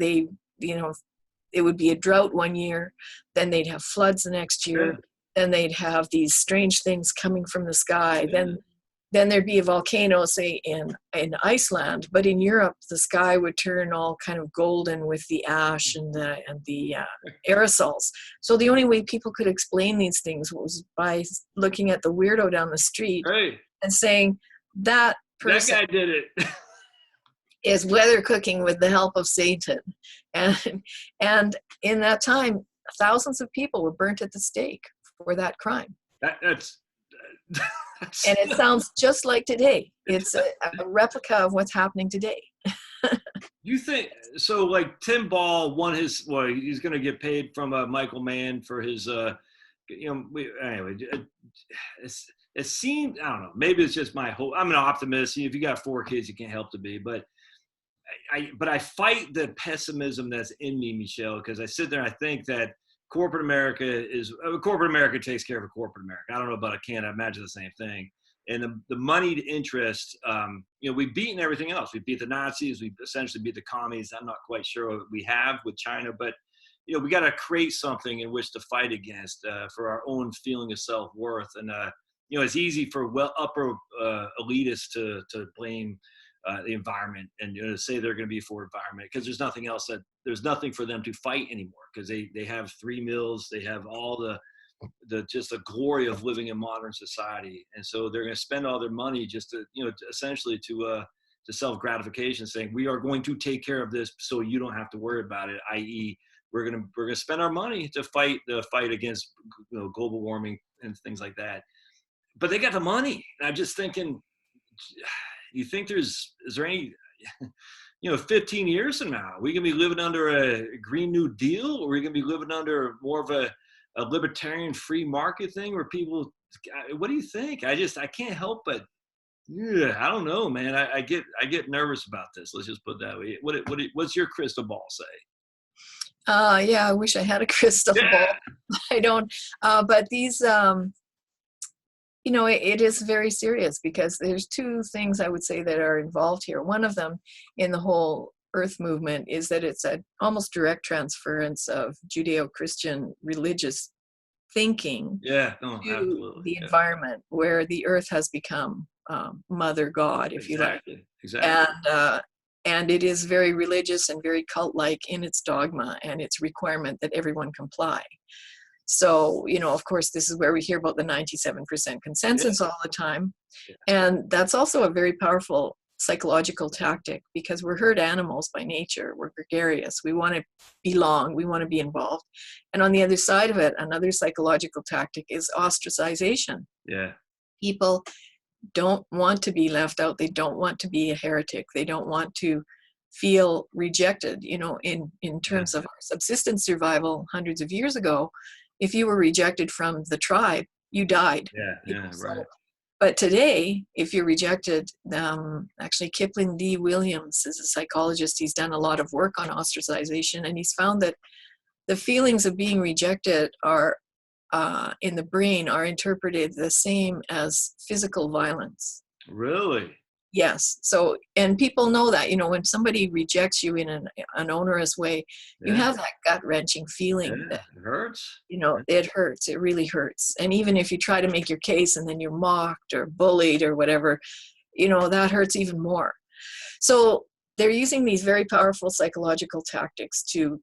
it would be a drought one year, then they'd have floods the next year, then they'd have these strange things coming from the sky, then there'd be a volcano, say in Iceland, but in Europe the sky would turn all kind of golden with the ash and the aerosols. So the only way people could explain these things was by looking at the weirdo down the street and saying that person, that guy did it. is weather cooking with the help of Satan. And in that time, thousands of people were burnt at the stake for that crime. That's and it sounds just like today. It's a replica of what's happening today. You think so? Like Tim Ball won he's going to get paid from Michael Mann for his anyway, it seemed, I don't know, maybe it's just my whole, I'm an optimist. If you got 4 kids, you can't help to be, but I fight the pessimism that's in me, Michelle, because I sit there and I think that corporate America takes care of corporate America. I don't know about Canada. I imagine the same thing. And the moneyed interest, we've beaten everything else. We beat the Nazis. We essentially beat the commies. I'm not quite sure what we have with China, but we got to create something in which to fight against for our own feeling of self-worth. And it's easy for upper elitists to blame the environment and say they're going to be for environment because there's nothing for them to fight anymore because they have 3 meals, they have all the just the glory of living in modern society, and so they're going to spend all their money just to essentially to self-gratification, saying we are going to take care of this so you don't have to worry about it, i.e. we're going to spend our money to fight against global warming and things like that. But they got the money, and I'm just thinking, you think is there any 15 years from now, are we going to be living under a Green New Deal, or are we going to be living under more of a libertarian free market thing where people, what do you think? I can't help but, I don't know, man. I get nervous about this. Let's just put it that way. What's your crystal ball say? Yeah, I wish I had a crystal ball. I don't. But these, it is very serious because there's 2 things I would say that are involved here. One of them in the whole Earth movement is that it's an almost direct transference of Judeo-Christian religious thinking to the environment, where the Earth has become Mother God, if you like. Exactly. And it is very religious and very cult-like in its dogma and its requirement that everyone comply. So, of course, this is where we hear about the 97% consensus all the time. And that's also a very powerful psychological tactic because we're herd animals by nature. We're gregarious. We want to belong. We want to be involved. And on the other side of it, another psychological tactic is ostracization. Yeah. People don't want to be left out. They don't want to be a heretic. They don't want to feel rejected. In terms of our subsistence survival hundreds of years ago, if you were rejected from the tribe, you died. Right. But today, if you're rejected, actually Kipling D. Williams is a psychologist. He's done a lot of work on ostracization, and he's found that the feelings of being rejected are in the brain are interpreted the same as physical violence. Really? Yes. So, and people know that, when somebody rejects you in an onerous way, you have that gut-wrenching feeling that it hurts. It hurts. It really hurts. And even if you try to make your case and then you're mocked or bullied or whatever, that hurts even more. So they're using these very powerful psychological tactics to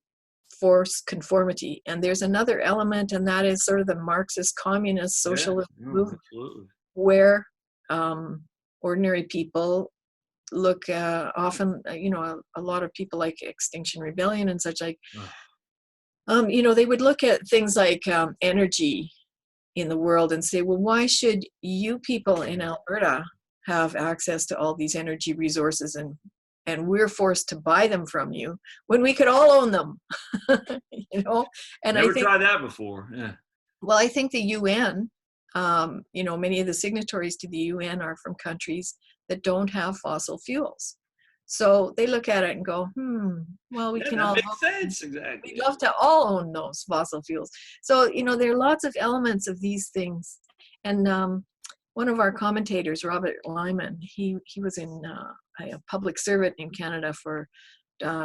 force conformity. And there's another element, and that is sort of the Marxist communist socialist movement, where ordinary people look often, a lot of people like Extinction Rebellion and such like, they would look at things like energy in the world and say, well, why should you people in Alberta have access to all these energy resources and and we're forced to buy them from you when we could all own them. You know, and Never I think, tried that before. Yeah. well, I think the UN, you know, many of the signatories to the UN are from countries that don't have fossil fuels. So they look at it and go, well, we Yeah, can that all, makes sense. Exactly. we'd love to all own those fossil fuels. So, you know, there are lots of elements of these things. And one of our commentators, Robert Lyman, he was in a public servant in Canada for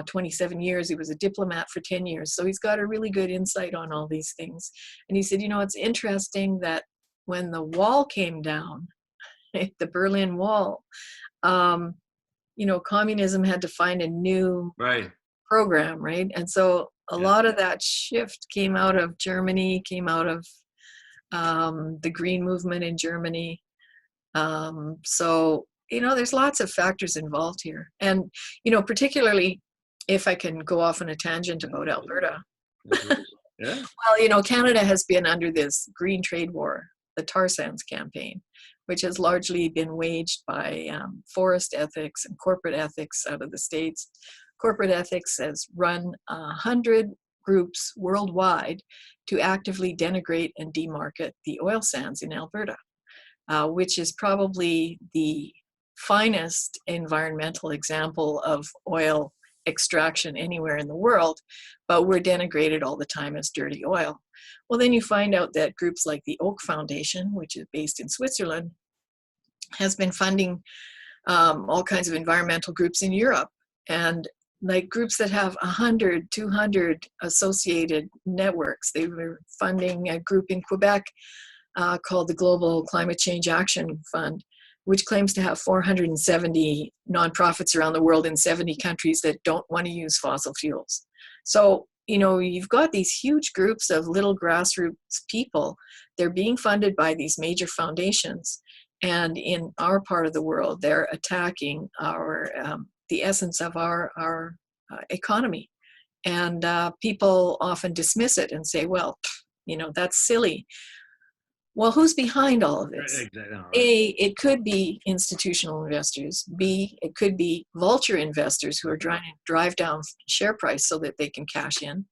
27 years. He was a diplomat for 10 years. So he's got a really good insight on all these things. And he said, you know, it's interesting that when the wall came down, the Berlin Wall, you know, communism had to find a new program, right? And so a lot of that shift came out of Germany, came out of the Green Movement in Germany. So, you know, there's lots of factors involved here. And, you know, particularly if I can go off on a tangent about Alberta. Yeah. Well, you know, Canada has been under this green trade war, the tar sands campaign, which has largely been waged by forest ethics and corporate ethics out of the States. Corporate ethics has run 100 groups worldwide to actively denigrate and demarket the oil sands in Alberta, which is probably the finest environmental example of oil extraction anywhere in the world, but we're denigrated all the time as dirty oil. Well, then you find out that groups like the Oak Foundation, which is based in Switzerland, has been funding all kinds of environmental groups in Europe, and like groups that have 100, 200 associated networks. They were funding a group in Quebec called the Global Climate Change Action Fund, which claims to have 470 nonprofits around the world in 70 countries that don't want to use fossil fuels. So, you know, you've got these huge groups of little grassroots people. They're being funded by these major foundations. And in our part of the world, they're attacking our the essence of our economy. And people often dismiss it and say, well, you know, that's silly. Well, who's behind all of this? Exactly. Right. A, it could be institutional investors. B, it could be vulture investors who are trying to drive down share price so that they can cash in.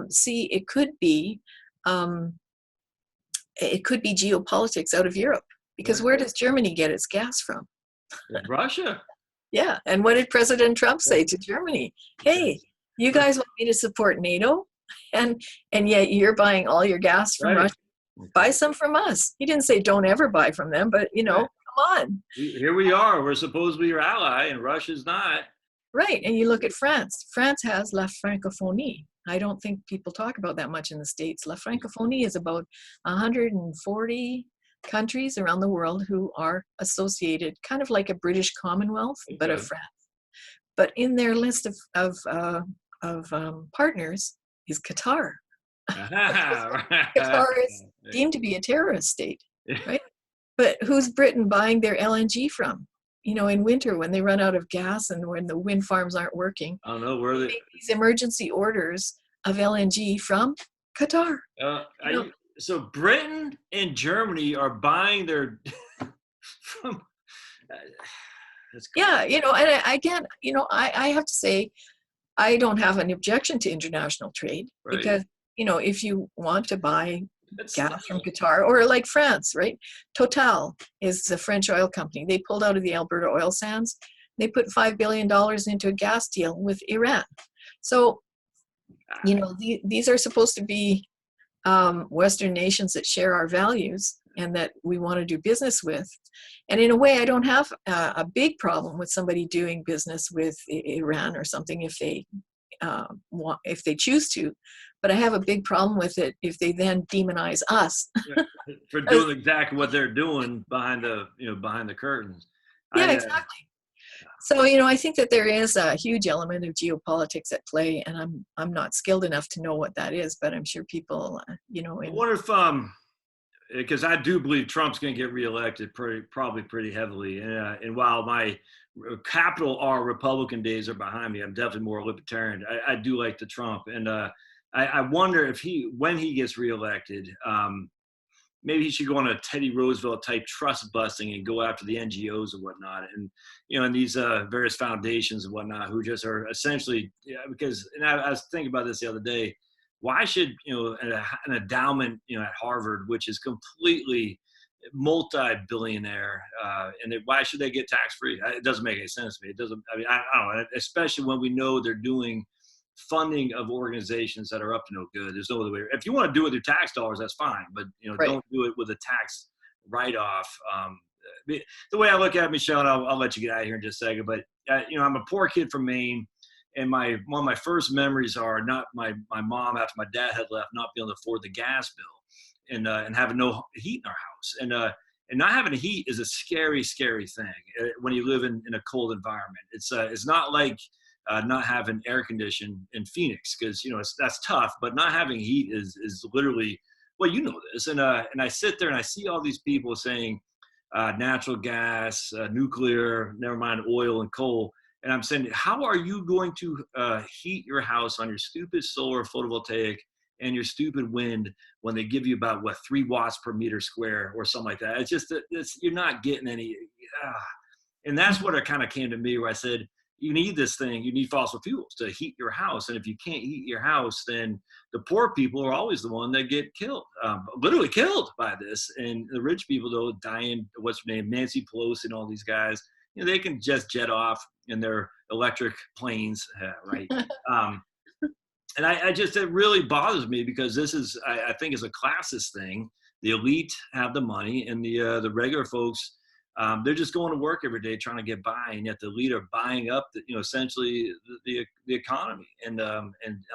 C, it could be geopolitics out of Europe, because where does Germany get its gas from? Russia. Yeah, and what did President Trump say to Germany? Hey, you guys want me to support NATO, and yet you're buying all your gas from Russia. Buy some from us. He didn't say don't ever buy from them, but, you know, come on. Here we are. We're supposed to be your ally, and Russia's not. Right. And you look at France. France has La Francophonie. I don't think people talk about that much in the States. La Francophonie is about 140 countries around the world who are associated, kind of like a British Commonwealth, but of France. But in their list of partners is Qatar. Qatar is deemed to be a terrorist state, right? But who's Britain buying their LNG from? You know, in winter when they run out of gas and when the wind farms aren't working, I don't know where they make these emergency orders of LNG from Qatar. So Britain and Germany are buying their from. Yeah, you know, and again, you know, I have to say, I don't have an objection to international trade because, you know, if you want to buy gas from Qatar or like France, right? Total is the French oil company. They pulled out of the Alberta oil sands. They put $5 billion into a gas deal with Iran. So, you know, these are supposed to be Western nations that share our values and that we want to do business with. And in a way, I don't have a big problem with somebody doing business with Iran or something if they choose to, but I have a big problem with it if they then demonize us for doing exactly what they're doing behind the curtains. Yeah, exactly. So, you know, I think that there is a huge element of geopolitics at play, and I'm not skilled enough to know what that is, but I'm sure people, you know. I wonder if because I do believe Trump's going to get reelected probably pretty heavily. And while my capital R Republican days are behind me, I'm definitely more libertarian. I do like the Trump. And I wonder if when he gets reelected, maybe he should go on a Teddy Roosevelt type trust busting and go after the NGOs and whatnot, and and these various foundations and whatnot who just are essentially, because, and I was thinking about this the other day. Why should an endowment at Harvard, which is completely multi-billionaire, and why should they get tax-free? It doesn't make any sense to me. It doesn't. I mean, I don't know. Especially when we know they're doing funding of organizations that are up to no good. There's no other way. If you want to do it with your tax dollars, that's fine, but Right. don't do it with a tax write-off. The way I look at it, Michelle, and I'll let you get out of here in just a second, but I'm a poor kid from Maine. And one of my first memories are not my mom, after my dad had left, not being able to afford the gas bill, and having no heat in our house, and not having heat is a scary thing when you live in a cold environment. It's not like not having air conditioning in Phoenix, because that's tough, but not having heat is literally, well, this, and I sit there and I see all these people saying natural gas, nuclear, never mind oil and coal. And I'm saying, how are you going to heat your house on your stupid solar photovoltaic and your stupid wind when they give you about 3 watts per meter square or something like that? It's just you're not getting any. And that's what it kind of came to me, where I said, you need this thing. You need fossil fuels to heat your house. And if you can't heat your house, then the poor people are always the one that get killed, literally killed by this. And the rich people, though, dying, what's her name, Nancy Pelosi and all these guys, they can just jet off in their electric planes, right? And it really bothers me, because this is, I think, is a classist thing. The elite have the money, and the regular folks, they're just going to work every day trying to get by, and yet the elite are buying up essentially the economy. And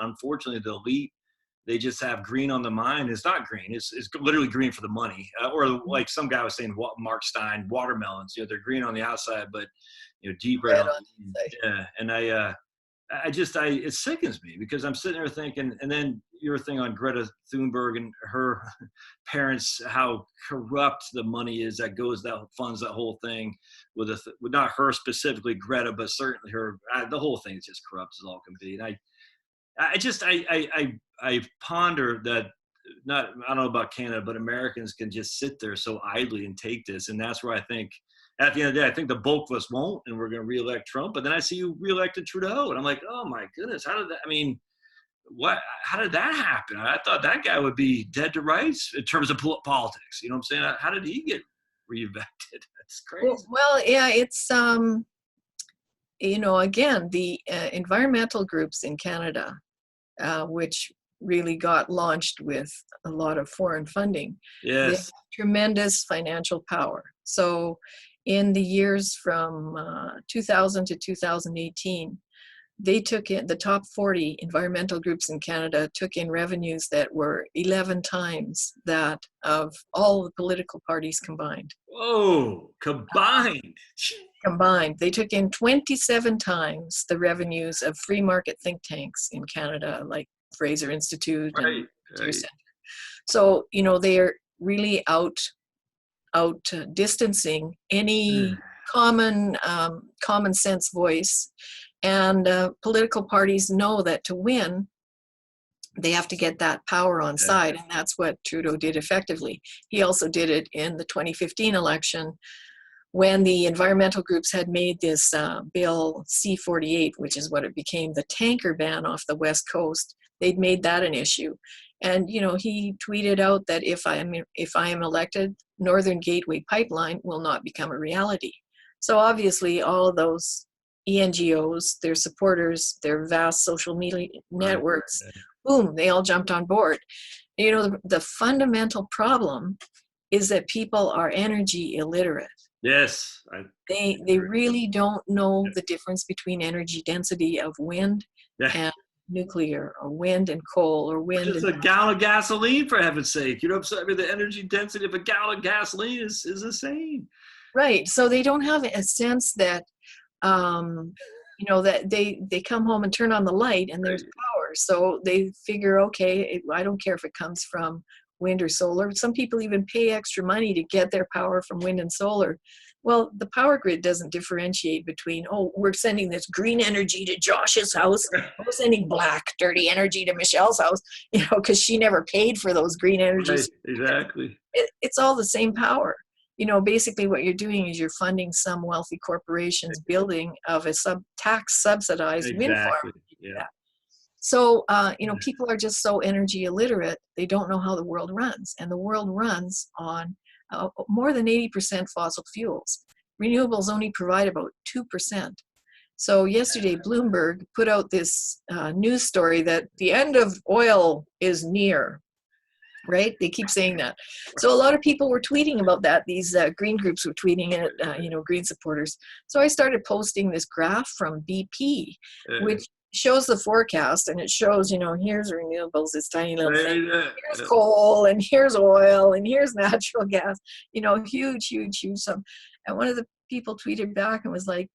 unfortunately, the elite, they just have green on the mind. It's not green. It's literally green for the money. Or like some guy was saying, Mark Stein, watermelons. They're green on the outside, but deep red on the inside. Yeah, and it sickens me, because I'm sitting there thinking, and then your thing on Greta Thunberg and her parents, how corrupt the money is that funds that whole thing, with not her specifically, Greta, but certainly her. The whole thing is just corrupt as all can be. And I ponder that. I don't know about Canada, but Americans can just sit there so idly and take this, and that's where I think, at the end of the day, I think the bulk of us won't, and we're going to reelect Trump. But then I see you reelected Trudeau, and I'm like, oh my goodness, how did that? I mean, how did that happen? I thought that guy would be dead to rights in terms of politics. You know what I'm saying? How did he get re-elected? That's crazy. Well, yeah, it's again, the environmental groups in Canada, which really got launched with a lot of foreign funding. Yes. They have tremendous financial power. So in the years from 2000 to 2018, they took in, the top 40 environmental groups in Canada took in revenues that were 11 times that of all the political parties combined. Whoa, combined. Combined. They took in 27 times the revenues of free market think tanks in Canada, like Fraser Institute. Right, and right. So, they are really out distancing any common sense voice. And political parties know that to win, they have to get that power on side. And that's what Trudeau did effectively. He also did it in the 2015 election, when the environmental groups had made this bill C-48, which is what it became, the tanker ban off the West Coast. They'd made that an issue. And, he tweeted out that if I am elected, Northern Gateway Pipeline will not become a reality. So obviously all of those ENGOs, their supporters, their vast social media networks, boom, they all jumped on board. The fundamental problem is that people are energy illiterate. Yes. They really don't know the difference between energy density of wind and nuclear, or wind and coal, or wind. Just a gallon of gasoline, for heaven's sake. You know what I'm saying? I mean, the energy density of a gallon of gasoline is insane. Right. So they don't have a sense that, that they come home and turn on the light and there's power. So they figure, okay, I don't care if it comes from wind or solar. Some people even pay extra money to get their power from wind and solar. Well, the power grid doesn't differentiate between, oh, we're sending this green energy to Josh's house, we're sending black, dirty energy to Michelle's house, because she never paid for those green energies. Right, exactly. It's all the same power. Basically what you're doing is you're funding some wealthy corporation's building of a tax subsidized wind farm. Yeah. So, people are just so energy illiterate, they don't know how the world runs. And the world runs on more than 80% fossil fuels. Renewables only provide about 2%. So yesterday, Bloomberg put out this news story that the end of oil is near, right? They keep saying that. So a lot of people were tweeting about that. These green groups were tweeting it, green supporters. So I started posting this graph from BP, which shows the forecast, and it shows, here's renewables, this tiny little thing. Here's coal, and here's oil, and here's natural gas, huge, huge, huge sum. And one of the people tweeted back and was like,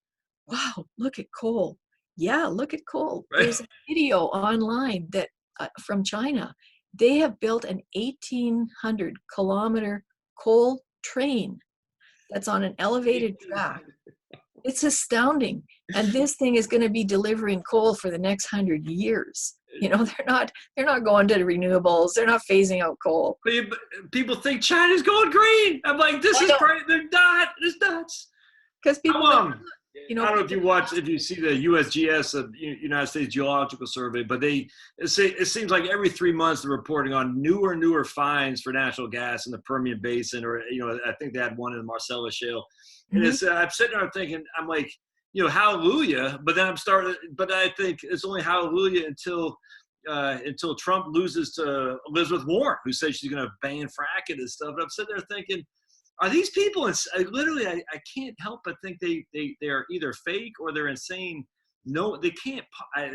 wow, look at coal. Yeah, look at coal. Right. There's a video online that from China. They have built an 1,800 kilometer coal train that's on an elevated track. It's astounding. And this thing is going to be delivering coal for the next 100 years. They're not going to the renewables. They're not phasing out coal. But people think China's going green. I'm like, this is great. They're not. It's nuts. Because people, I don't know if you see the USGS, United States Geological Survey, but it seems like every 3 months they're reporting on newer finds for natural gas in the Permian Basin, or I think they had one in the Marcellus Shale. And I'm sitting there thinking, I'm like, hallelujah. But then I think it's only hallelujah until Trump loses to Elizabeth Warren, who says she's going to ban fracking and stuff. And I'm sitting there thinking, are these people, I can't help but think they are either fake or they're insane. No, they can't. I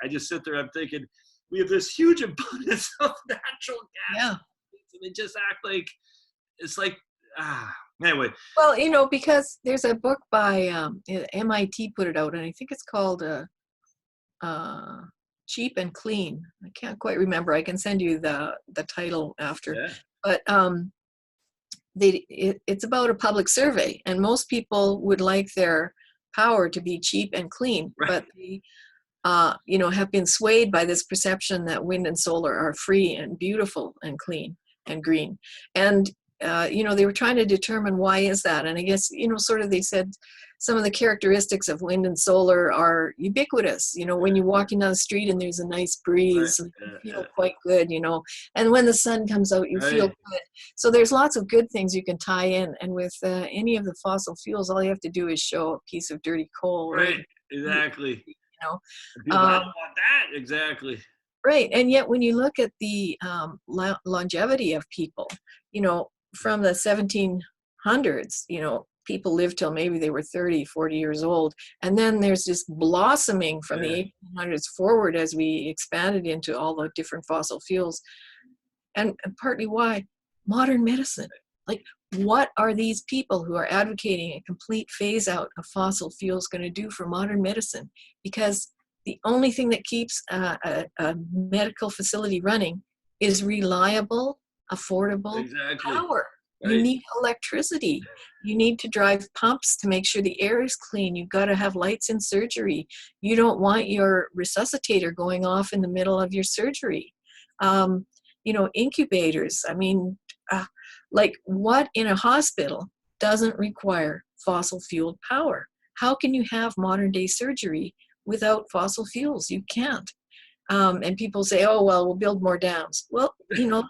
just sit there, I'm thinking, we have this huge abundance of natural gas. Yeah. And they just act like, it's like, anyway. Well, because there's a book by MIT put it out, and I think it's called Cheap and Clean. I can't quite remember. I can send you the title after. Yeah. But it's about a public survey, and most people would like their power to be cheap and clean, right. But they have been swayed by this perception that wind and solar are free and beautiful and clean and green. And they were trying to determine why is that. And I guess, they said some of the characteristics of wind and solar are ubiquitous. When you're walking down the street and there's a nice breeze, right. You feel quite good, and when the sun comes out, you feel good. So there's lots of good things you can tie in. And with any of the fossil fuels, all you have to do is show a piece of dirty coal. Right, exactly. People don't want that, exactly. Right, and yet when you look at the longevity of people, from the 1700s, people lived till maybe they were 30, 40 years old. And then there's this blossoming from the 1800s forward as we expanded into all the different fossil fuels. And partly why? Modern medicine. Like, what are these people who are advocating a complete phase out of fossil fuels going to do for modern medicine? Because the only thing that keeps a medical facility running is reliable, affordable power. Right. You need electricity. You need to drive pumps to make sure the air is clean. You've got to have lights in surgery. You don't want your resuscitator going off in the middle of your surgery. Incubators. I mean, what in a hospital doesn't require fossil fueled power? How can you have modern day surgery without fossil fuels? You can't. And people say, oh, well, we'll build more dams. Well, dams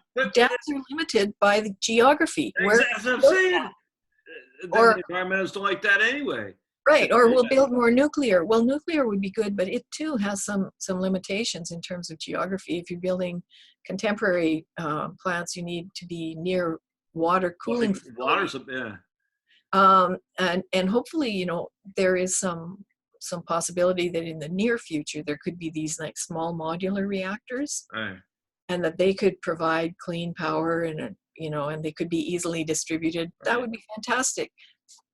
are limited by the geography. That's what I'm saying. The environmentalists don't like that anyway. Right, or we'll build more nuclear. Well, nuclear would be good, but it too has some limitations in terms of geography. If you're building contemporary plants, you need to be near water cooling. And hopefully, there is some possibility that in the near future there could be these like small modular reactors, right. And that they could provide clean power and they could be easily distributed. Right. That would be fantastic.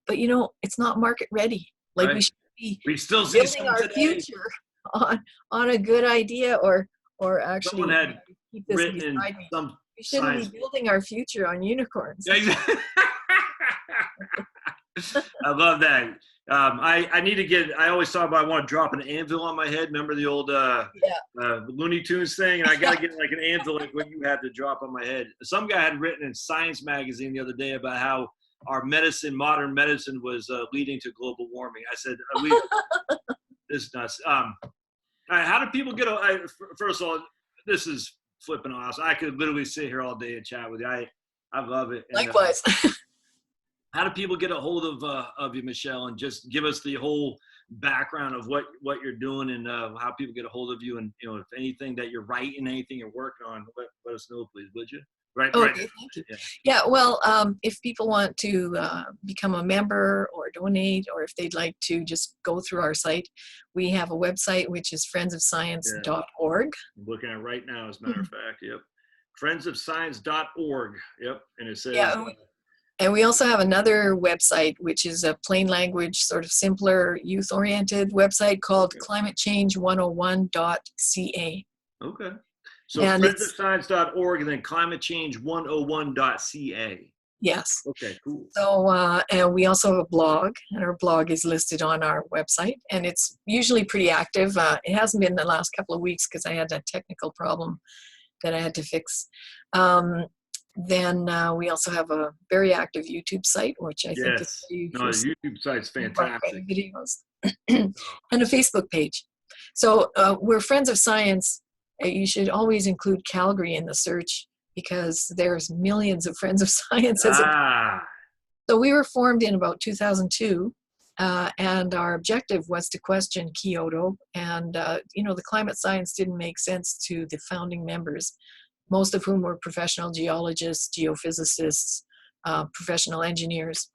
But it's not market ready. Like right. We still building our today. Future on a good idea or actually someone had written in We shouldn't be building our future on unicorns. Yeah, exactly. I love that. I need to get, I always talk about I want to drop an anvil on my head. Remember the old Looney Tunes thing? And I got to get like an anvil like what you had to drop on my head. Some guy had written in Science magazine the other day about how our medicine, modern medicine, was leading to global warming. I said, this is nuts. All right, how do people get, first of all, this is flipping awesome. I could literally sit here all day and chat with you. I love it. And, likewise. how do people get a hold of you, Michelle, and just give us the whole background of what you're doing and how people get a hold of you, and if anything that you're writing, anything you're working on, let us know, please, would you? Right. Okay, right. thank you. Yeah, well, if people want to become a member or donate, or if they'd like to just go through our site, we have a website, which is friendsofscience.org. I'm looking at it right now, as a matter of fact. Yep. friendsofscience.org. Yep. And it says... Yeah. And we also have another website, which is a plain language, sort of simpler, youth-oriented website called climatechange101.ca. Okay. So friendsofscience.org and then climatechange101.ca. Yes. Okay, cool. So, and we also have a blog, and our blog is listed on our website, and it's usually pretty active. It hasn't been the last couple of weeks because I had a technical problem that I had to fix. Then we also have a very active YouTube site, which I think is the YouTube site's fantastic. Videos. And a Facebook page. So we're Friends of Science. You should always include Calgary in the search because there's millions of Friends of Science. So we were formed in about 2002, and our objective was to question Kyoto. And the climate science didn't make sense to the founding members, most of whom were professional geologists, geophysicists, professional engineers.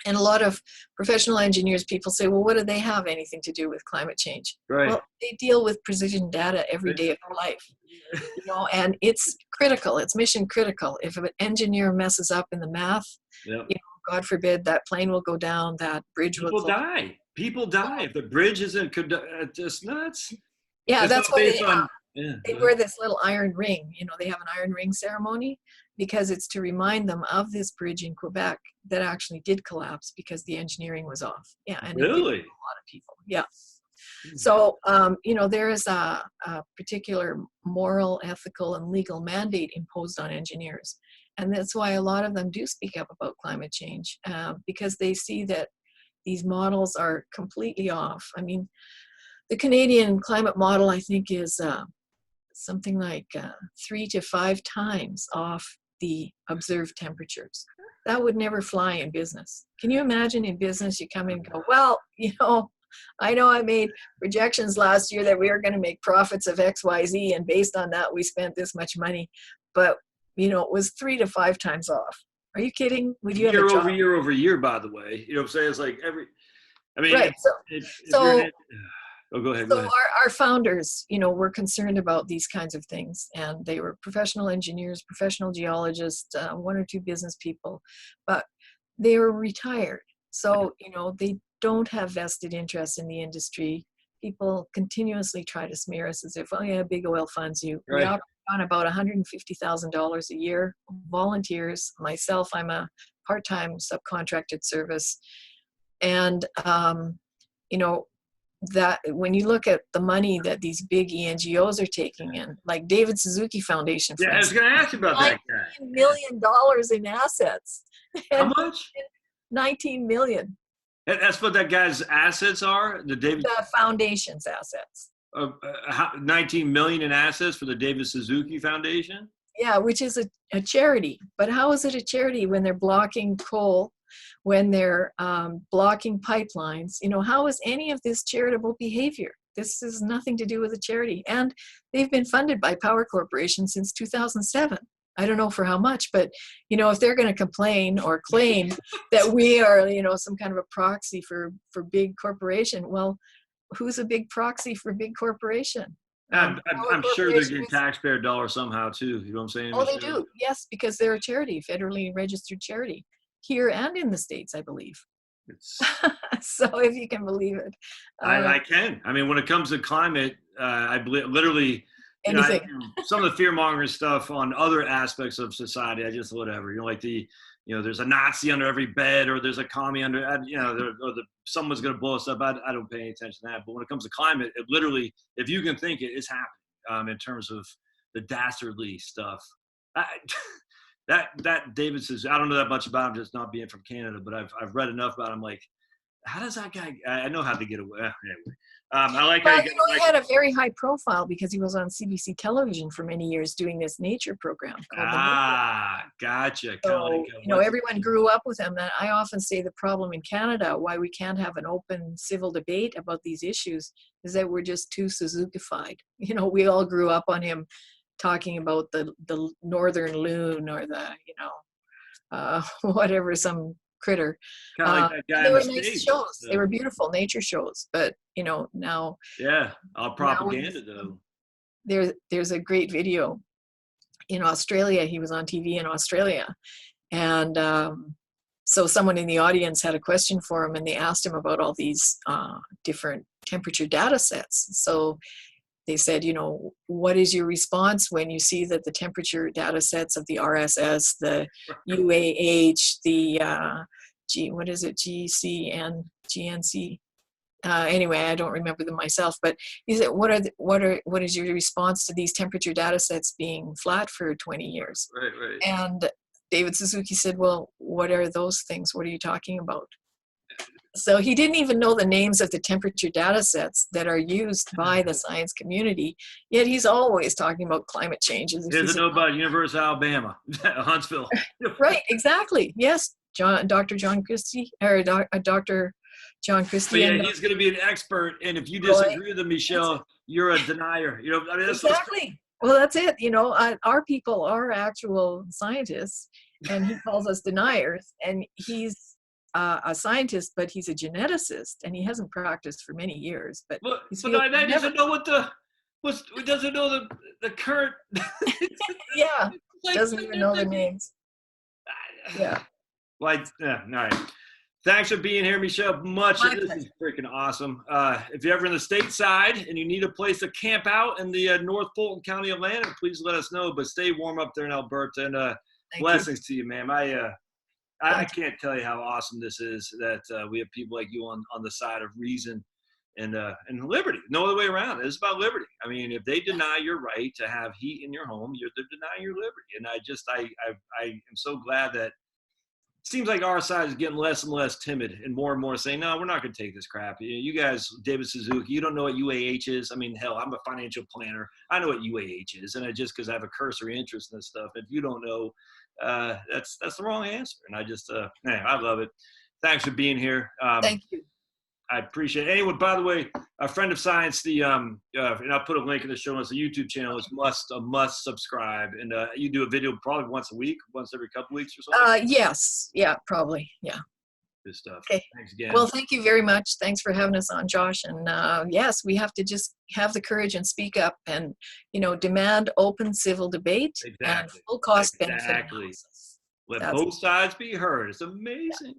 And a lot of professional engineers, people say, well, what do they have anything to do with climate change? Right. Well, they deal with precision data every day of their life, and it's critical. It's mission critical. If an engineer messes up in the math, God forbid, that plane will go down, that bridge will go down. People die. If the bridge isn't just nuts. Yeah, that's why they wear this little iron ring. They have an iron ring ceremony because it's to remind them of this bridge in Quebec that actually did collapse because the engineering was off. Yeah, and really? It did a lot of people. Yeah. So, there is a particular moral, ethical, and legal mandate imposed on engineers. And that's why a lot of them do speak up about climate change because they see that these models are completely off. I mean, the Canadian climate model, I think, is something like 3 to 5 times off the observed temperatures. That would never fly in business. Can you imagine in business you come in and go, well, I know I made projections last year that we were going to make profits of X, Y, Z, and based on that we spent this much money, but it was 3 to 5 times off. Are you kidding? Would you have a job? Year over year, by the way. You know what I'm saying? It's like right. Go ahead. So our founders, were concerned about these kinds of things, and they were professional engineers, professional geologists, 1 or 2 business people, but they were retired. So, they don't have vested interest in the industry. People continuously try to smear us as if, oh yeah, big oil funds you. Right. We operate on about $150,000 a year. Volunteers, myself, I'm a part-time subcontracted service. And, that when you look at the money that these big ENGOs are taking in, like David Suzuki Foundation, I was going to ask you about that guy. $19 million in assets. How much? 19 million. That's what that guy's assets are? The foundation's assets. 19 million in assets for the David Suzuki Foundation? Yeah, which is a charity. But how is it a charity when they're blocking coal, when they're blocking pipelines? How is any of this charitable behavior? This has nothing to do with a charity. And they've been funded by Power Corporation since 2007. I don't know for how much, but, if they're going to complain or claim that we are, some kind of a proxy for big corporation, well, who's a big proxy for big corporation? I'm sure they're getting taxpayer dollars somehow too. You know what I'm saying? Oh, they do. Yes, because they're a charity, federally registered charity, here and in the States, I believe. So if you can believe it. I can. I mean, when it comes to climate, I believe literally you know, anything. some of the fear-mongering stuff on other aspects of society, I just whatever. You know, like there's a Nazi under every bed, or there's a commie under, someone's going to blow us up. I don't pay any attention to that. But when it comes to climate, it literally, if you can think it, it's happening. In terms of the dastardly stuff. That David says, I don't know that much about him, just not being from Canada, but I've read enough about him. Like, how does that guy? I know how to get away. Anyway, I like how he had a very high profile because he was on CBC television for many years doing this nature program called gotcha. So, everyone grew up with him. And I often say the problem in Canada, why we can't have an open civil debate about these issues, is that we're just too Suzukified. We all grew up on him talking about the northern loon or the, whatever, some critter. Kind of like that guy they in were the nice States. shows. They were beautiful nature shows. But now. Yeah, all propaganda though. There's a great video in Australia. He was on TV in Australia, and so someone in the audience had a question for him, and they asked him about all these different temperature data sets. So they said, what is your response when you see that the temperature data sets of the RSS, the UAH, the GNC? Anyway, I don't remember them myself. But he said, what is your response to these temperature data sets being flat for 20 years? Right. And David Suzuki said, well, what are those things? What are you talking about? So he didn't even know the names of the temperature data sets that are used by the science community, yet he's always talking about climate change. He doesn't know about University of Alabama, Huntsville. Right, exactly. Yes, Dr. John Christie, or Dr. John Christie. Yeah, he's going to be an expert, and if you disagree with him, Michelle, you're a denier. Exactly. Well, that's it. Our people are actual scientists, and he calls us deniers, and he's a scientist, but he's a geneticist, and he hasn't practiced for many years. But he doesn't know he doesn't know the current. Yeah, doesn't even know the names. Yeah. All right. Thanks for being here, Michelle. This is freaking awesome. If you're ever in the stateside and you need a place to camp out in the North Fulton County, Atlanta, please let us know. But stay warm up there in Alberta, and blessings to you, ma'am. I can't tell you how awesome this is that we have people like you on the side of reason and liberty. No other way around. It's about liberty. I mean, if they deny your right to have heat in your home, they're denying your liberty. And I am so glad that it seems like our side is getting less and less timid and more saying, no, we're not going to take this crap. You guys, David Suzuki, you don't know what UAH is. I mean, hell, I'm a financial planner. I know what UAH is. And just because I have a cursory interest in this stuff, if you don't know, that's the wrong answer. And I love it. Thanks for being here. Thank you. I appreciate it. Anyone, by the way, a friend of science, and I'll put a link in the show notes. The YouTube channel is a must subscribe. And you do a video probably once a week, once every couple weeks or something. Yes. Yeah, probably. Yeah. Good stuff. Okay. Thanks again. Well, thank you very much. Thanks for having us on, Josh. And yes, we have to just have the courage and speak up and, demand open civil debate and full cost benefit analysis. Let both sides be heard. It's amazing.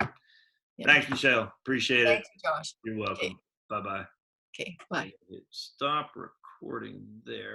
Yeah. Thanks, Michelle. Appreciate it. Thank you, Josh. You're welcome. Okay. Bye-bye. Okay, bye. Stop recording there.